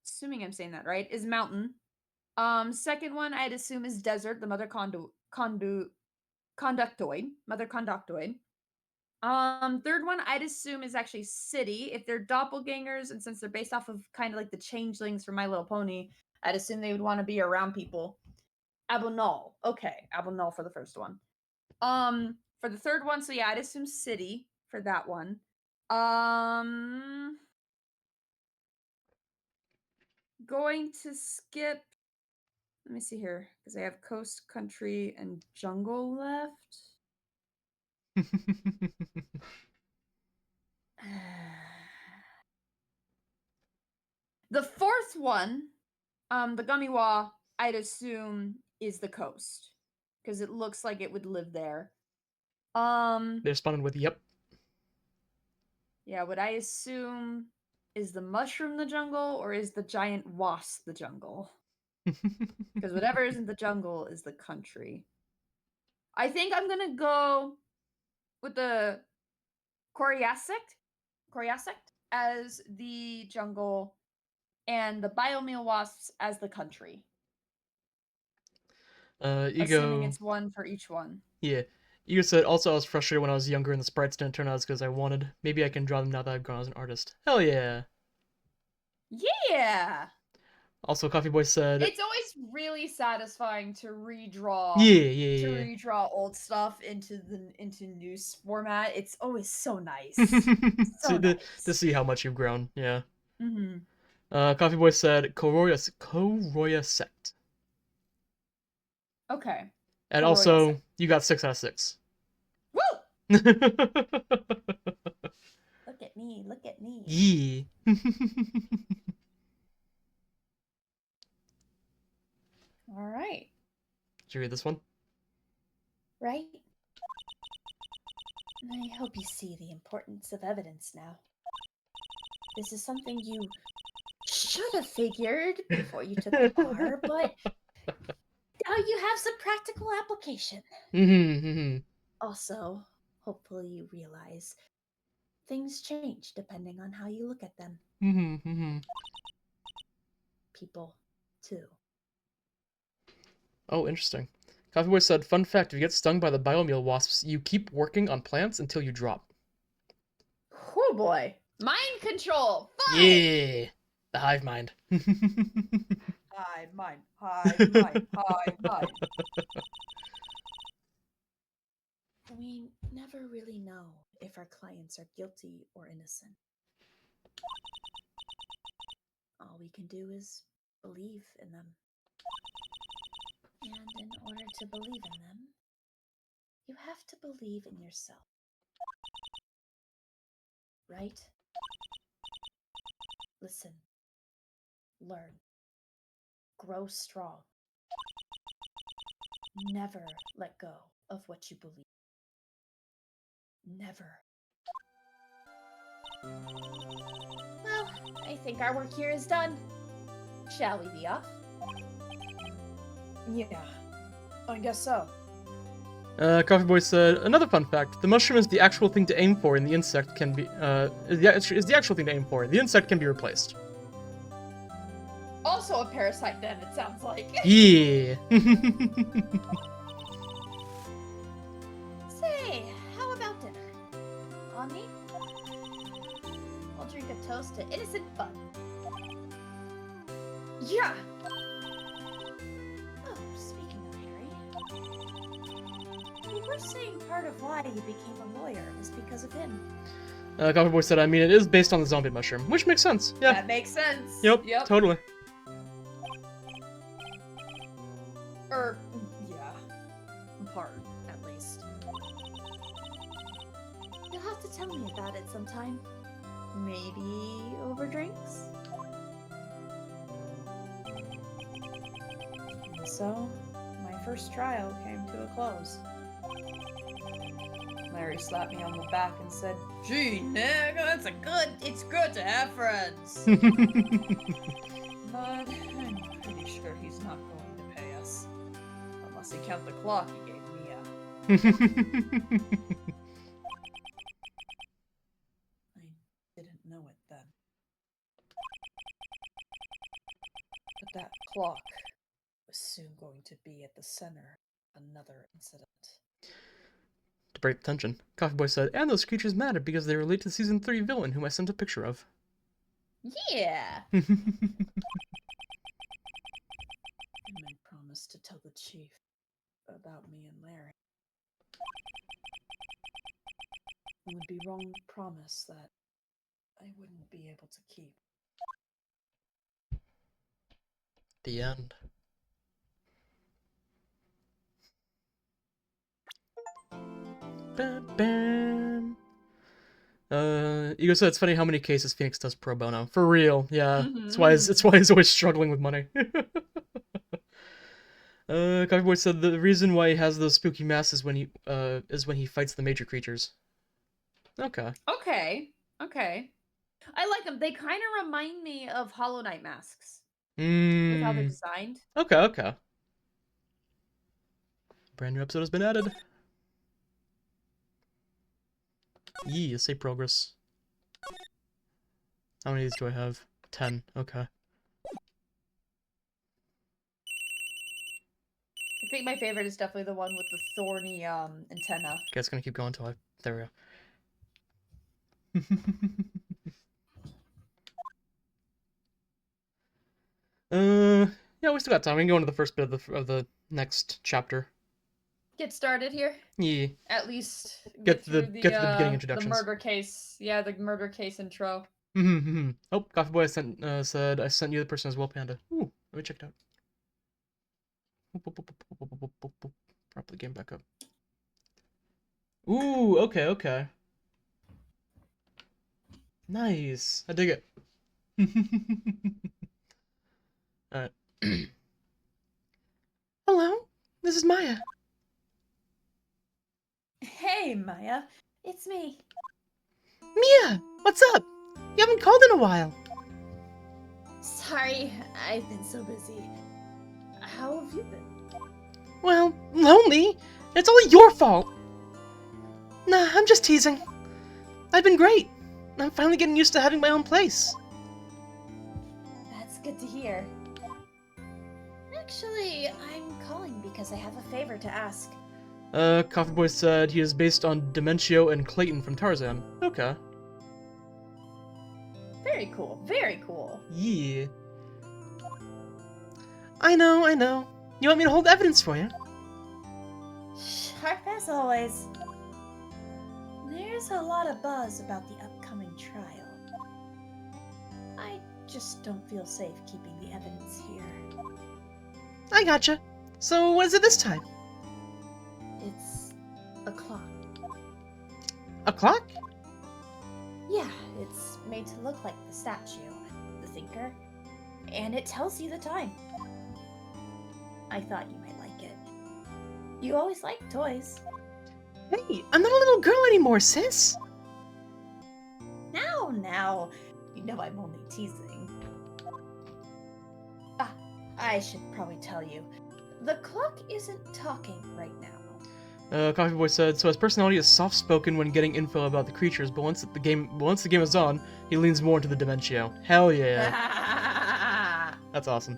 Assuming I'm saying that right, is mountain. Second one I'd assume is desert, the mother conductoid. Mother conductoid. Third one I'd assume is actually city. If they're doppelgangers, and since they're based off of kind of like the changelings from My Little Pony, I'd assume they would want to be around people. Abonal. Okay, Abonal for the first one. For the third one, so yeah, I'd assume city for that one. Going to skip. Let me see here, because I have coast, country, and jungle left. The fourth one, the Gummiwa, I'd assume is the coast, because it looks like it would live there. They responded with yep. Yeah, would I assume is the mushroom the jungle, or is the giant wasp the jungle? Because whatever is in the jungle is the country. I think I'm gonna go with the Coriacept as the jungle, and the biomeal wasps as the country. Assuming Ego. it's one for each one. Yeah. Ego said also I was frustrated when I was younger and the sprites didn't turn out as good as I wanted. Maybe I can draw them now that I've grown as an artist. Hell yeah. Yeah. Also, Coffee Boy said. It's always really satisfying to redraw. Yeah. To redraw old stuff into new format. It's always so nice. to, nice. to see how much you've grown. Yeah. Mm-hmm. Coffee Boy said Koroya sect. Okay. And Koroya also, sect. you got 6 out of 6. Woo! Look at me. Look at me. Yeah. All right. Did you read this one? Right? I hope you see the importance of evidence now. This is something you should have figured before you took the bar, but now you have some practical application. Also, hopefully you realize things change depending on how you look at them. People, too. Oh, interesting. Coffee Boy said, fun fact, if you get stung by the biomeal wasps, you keep working on plants until you drop. Oh boy. Mind control! Fun! Yeah! The hive mind. Hive mind, hive mind, hive mind. We never really know if our clients are guilty or innocent. All we can do is believe in them. And in order to believe in them, you have to believe in yourself. Right? Listen, learn. Grow strong. Never let go of what you believe. Never. Well, I think our work here is done. Shall we be off? Yeah, I guess so. Coffee Boy said, another fun fact, the mushroom is the actual thing to aim for and the insect can be, is the actual thing to aim for. The insect can be replaced. Also a parasite then, it sounds like. Yeah. Say, how about dinner? On me? I'll drink a toast to innocent fun. Yeah! Oh, speaking of Harry, you were saying part of why he became a lawyer was because of him. Coffee Boy said, I mean, it is based on the zombie mushroom, which makes sense. Yeah. That makes sense. Yep, totally. Yeah. In part, at least. You'll have to tell me about it sometime. Maybe over drinks? And so, my first trial came to a close. Larry slapped me on the back and said, "Gee, Nick, it's good to have friends." But I'm pretty sure he's not going to pay us. Unless he count the clock he gave Mia. I didn't know it then. But that clock was soon going to be at the center of another incident. To break the tension, Coffee Boy said, and those creatures matter because they relate to the Season 3 villain whom I sent a picture of. Yeah! And I promised to tell the chief about me and Larry. It would be wrong to promise that I wouldn't be able to keep. The end. Bam, bam. Ego said it's funny how many cases Phoenix does pro bono. For real, yeah. It's why he's always struggling with money. Coffee Boy said the reason why he has those spooky masks is when he fights the major creatures. Okay. Okay. I like them. They kind of remind me of Hollow Knight masks. With how they're designed. Okay. Brand new episode has been added. Yee, save progress. How many of these do I have? 10. Okay. I think my favorite is definitely the one with the thorny antenna. Okay, it's gonna keep going until I... There we go. Yeah, we still got time. We can go into the first bit of the next chapter. Get started here. Yeah. At least Get to the through beginning introductions. The murder case. Yeah, the murder case intro. Oh, Coffee Boy said I sent you the person as well, Panda. Ooh, let me check it out. Prop the game back up. Ooh, okay. Nice. I dig it. Alright. Hello, this is Maya. Hey, Maya. It's me. Mia, what's up? You haven't called in a while. Sorry, I've been so busy. How have you been? Well, lonely. It's all your fault. Nah, I'm just teasing. I've been great. I'm finally getting used to having my own place. That's good to hear. Actually, I'm calling because I have a favor to ask. Coffee Boy said he is based on Dementio and Clayton from Tarzan. Okay. Very cool. Very cool. Yeah. I know. You want me to hold evidence for you? Sharp as always. There's a lot of buzz about the upcoming trial. I just don't feel safe keeping the evidence here. I gotcha. So what is it this time? It's a clock. A clock? Yeah, it's made to look like the statue, the thinker. And it tells you the time. I thought you might like it. You always liked toys. Hey, I'm not a little girl anymore, sis. Now, you know I'm only teasing. Ah, I should probably tell you. The clock isn't talking right now. Coffee Boy said, so his personality is soft-spoken when getting info about the creatures, but once the game is on, he leans more into the dementio. Hell yeah. That's awesome.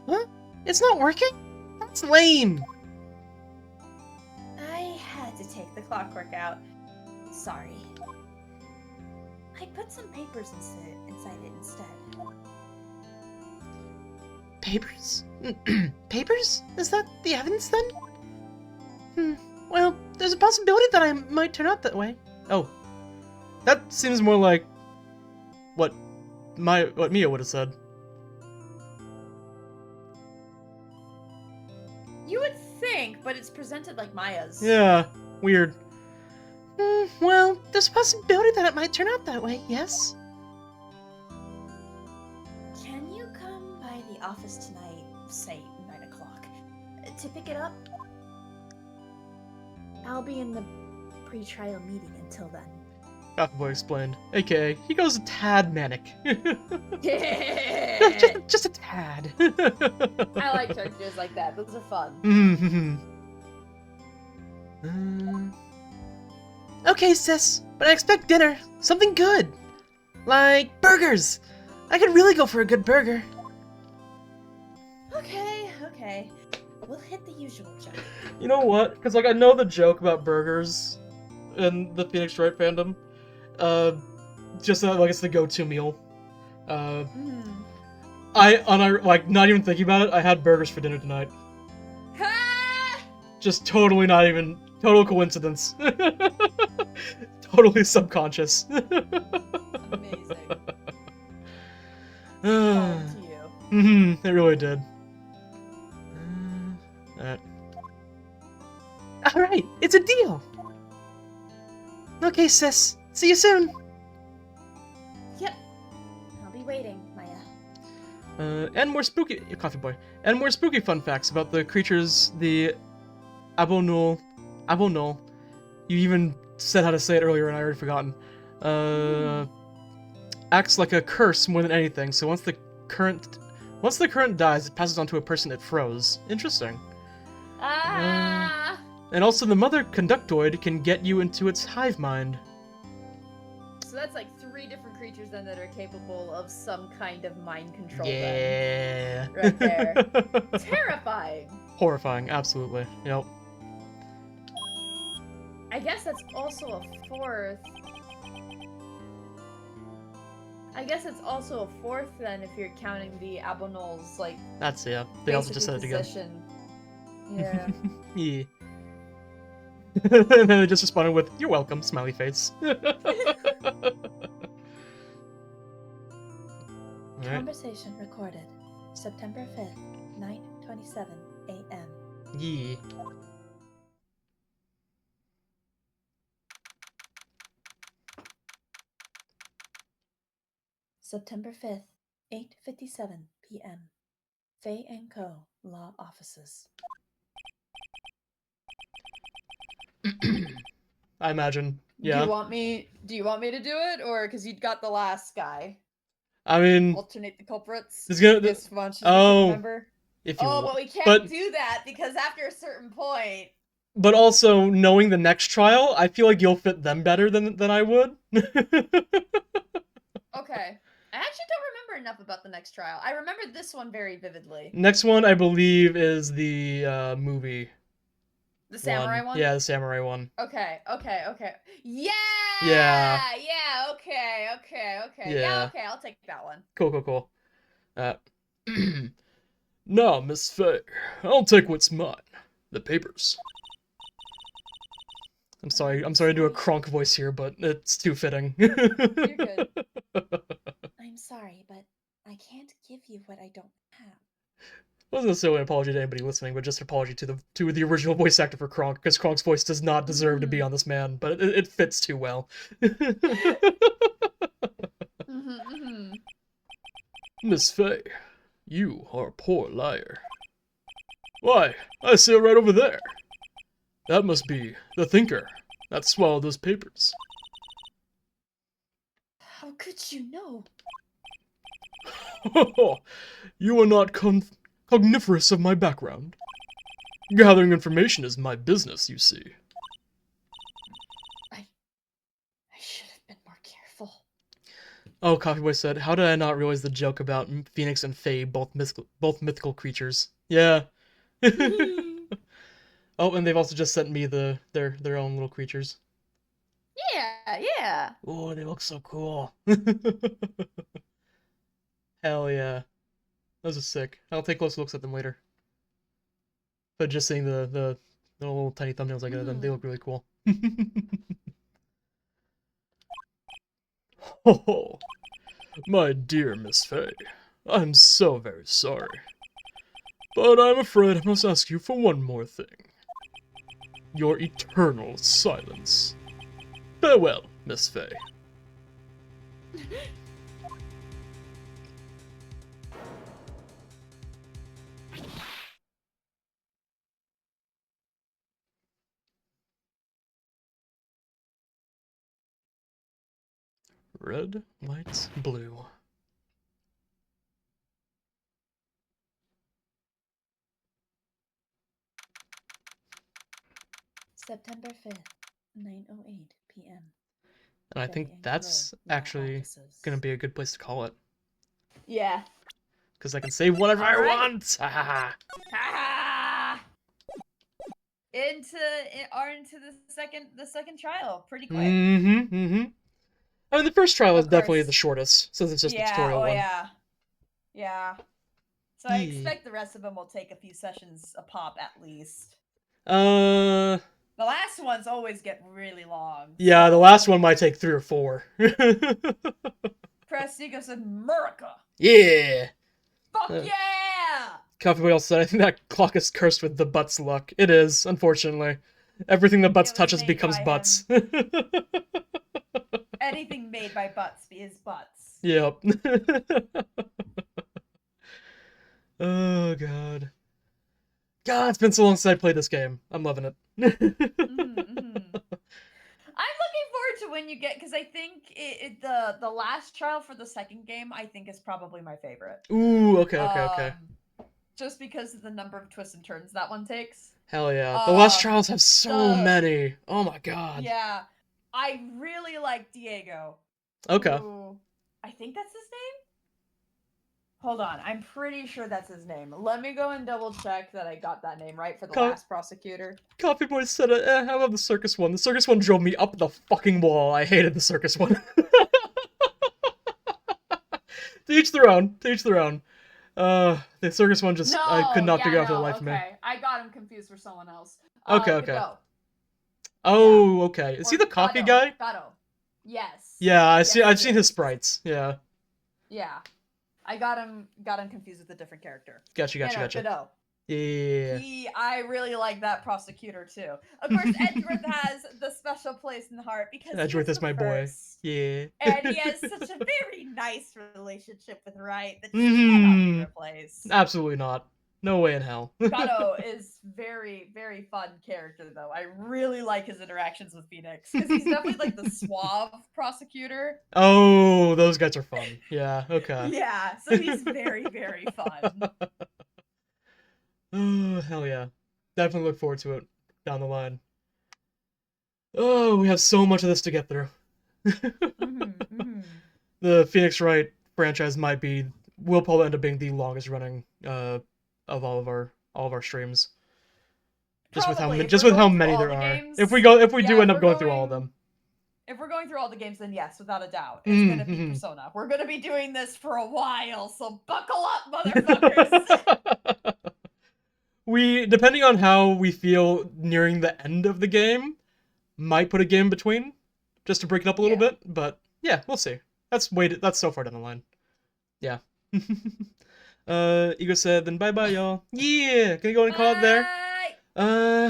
Huh? It's not working? That's lame. I had to take the clockwork out. Sorry. I put some papers inside it instead. Papers? Papers? Is that the evidence then? Well, there's a possibility that I might turn out that way. Oh. That seems more like what Mia would have said. You would think, but it's presented like Maya's. Yeah, weird. Well, there's a possibility that it might turn out that way, yes? Can you come by the office tonight, say 9 o'clock, to pick it up? I'll be in the pre-trial meeting until then. Coffee Boy explained. AKA, he goes a tad manic. just a tad. I like characters like that. Those are fun. Okay, sis, but I expect dinner. Something good. Like burgers. I could really go for a good burger. Okay. We'll hit the usual junk. You know what? Because like I know the joke about burgers in the Phoenix Wright fandom. Just that like it's the go-to meal. Like not even thinking about it, I had burgers for dinner tonight. Just totally not even total coincidence. Totally subconscious. Amazing. All to you. It really did. Alright, it's a deal. Okay, sis. See you soon. Yep. I'll be waiting, Maya. And more spooky Coffee Boy. And more spooky fun facts about the creatures, the Abonul. You even said how to say it earlier and I already forgotten. Acts like a curse more than anything, so once the current dies, it passes on to a person it froze. Interesting. And also the mother conductoid can get you into its hive mind. So that's like 3 different creatures then that are capable of some kind of mind control. Yeah. Then. Right there. Terrifying. Horrifying, absolutely. Yep. I guess that's also a 4th. I guess it's also a 4th then if you're counting the Abonol's like. That's yeah. They also just said it again. Position. Yeah. Yeah. And then they just responded with, "You're welcome," smiley face. Alright. Conversation recorded September 5th, 9:27 a.m. Yeah. September 5th, 8:57 p.m. Fay & Co. Law Offices. I imagine. Yeah. Do you want me to do it, or because you got the last guy? I mean, Alternate the culprits. It's gonna- this much. As oh, remember? if you Oh, want. but we can't But- do that because after a certain point. But also, knowing the next trial, I feel like you'll fit them better than I would. Okay. I actually don't remember enough about the next trial. I remember this one very vividly. Next one, I believe, is the movie. The samurai one? Yeah, the samurai one. Okay. Yeah! Yeah. Yeah, okay. Yeah. Yeah, okay, I'll take that one. Cool. Nah, Miss Faye, I'll take what's mine. The papers. I'm sorry to do a Kronk voice here, but it's too fitting. You're good. I'm sorry, but I can't give you what I don't have. It wasn't necessarily an apology to anybody listening, but just an apology to the original voice actor for Kronk, because Kronk's voice does not deserve to be on this man, but it fits too well. Miss Fey, you are a poor liar. Why, I see it right over there. That must be the thinker that swallowed those papers. How could you know? You are not cogniferous of my background. Gathering information is my business, you see. I should have been more careful. Oh, Coffee Boy said, how did I not realize the joke about Phoenix and Fae, both mythical creatures? Yeah. Oh, and they've also just sent me their own little creatures. Yeah. Oh, they look so cool. Hell yeah. Those are sick. I'll take close looks at them later. But just seeing the little tiny thumbnails I got of them, they look really cool. Oh, my dear Miss Fey, I'm so very sorry. But I'm afraid I must ask you for one more thing. Your eternal silence. Farewell, Miss Fey. Red, white, blue. September 5th, 9:08 p.m. And I think that's actually gonna be a good place to call it. Yeah. Because I can say whatever I Alright. want! Ah! Into the second trial pretty quick. Mm-hmm. I mean, the first trial is Of definitely course. the shortest, since it's just the tutorial one. Yeah. So I Yeah. expect the rest of them will take a few sessions a pop at least. Yeah, The last ones always get really long. the last one might take 3 or 4. Prestigo said, America! Yeah! Fuck Uh, yeah! Coffee Boy said, I think that clock is cursed with the butts luck. It is, unfortunately. Everything the butts It was touches made becomes by butts. Anything made by butts is butts. Yep. Oh, God. God, it's been so long since I played this game. I'm loving it. I'm looking forward to when you get, because I think the last trial for the second game I think is probably my favorite. Ooh, okay. Just because of the number of twists and turns that one takes. Hell yeah. The last trials have so many. Oh my god. Yeah. I really like Diego. Okay. Who, I think that's his name? Hold on. I'm pretty sure that's his name. Let me go and double check that I got that name right for the last prosecutor. Coffee Boy said, I love the circus one. The circus one drove me up the fucking wall. I hated the circus one. To each their own. To each their own. The circus one just, I could not figure out for the life of me. I got him confused for someone else. Okay. Godot. Oh, okay. Is Or he the coffee Godot. guy? Godot. Yes. Yeah, I've he seen his is. sprites. Yeah. Yeah. I got him confused with a different character. Gotcha. Godot. Yeah. I really like that prosecutor too. Of course, Edgeworth has the special place in the heart because Edgeworth he's is my first. boy. Yeah. And he has such a very nice relationship with Wright that just cannot be replaced. Absolutely not. No way in hell. Gato is very, very fun character though. I really like his interactions with Phoenix because he's definitely like the suave prosecutor. Oh, those guys are fun. Yeah, okay. Yeah, so he's very, very fun. Oh, hell yeah. Definitely look forward to it down the line. Oh, we have so much of this to get through. The Phoenix Wright franchise will probably end up being the longest running of all of our streams. Just with how many there are. Games, if we do end up going through all of them. If we're going through all the games, then yes, without a doubt, it's gonna be Persona. We're gonna be doing this for a while, so buckle up, motherfuckers. Depending on how we feel nearing the end of the game, might put a game in between, just to break it up a little bit. But yeah, we'll see. That's so far down the line. Yeah. Ego said, then bye bye, y'all. Yeah, gonna go and call it there.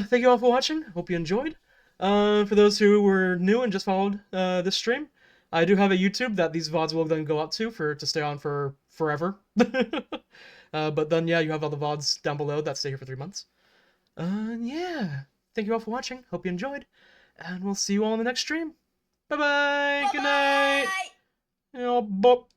Thank you all for watching. Hope you enjoyed. For those who were new and just followed this stream, I do have a YouTube that these VODs will then go up to stay on for forever. But then, yeah, you have all the VODs down below that stay here for 3 months. Yeah. Thank you all for watching. Hope you enjoyed. And we'll see you all in the next stream. Bye-bye. Good night. Bye. Yeah, bop.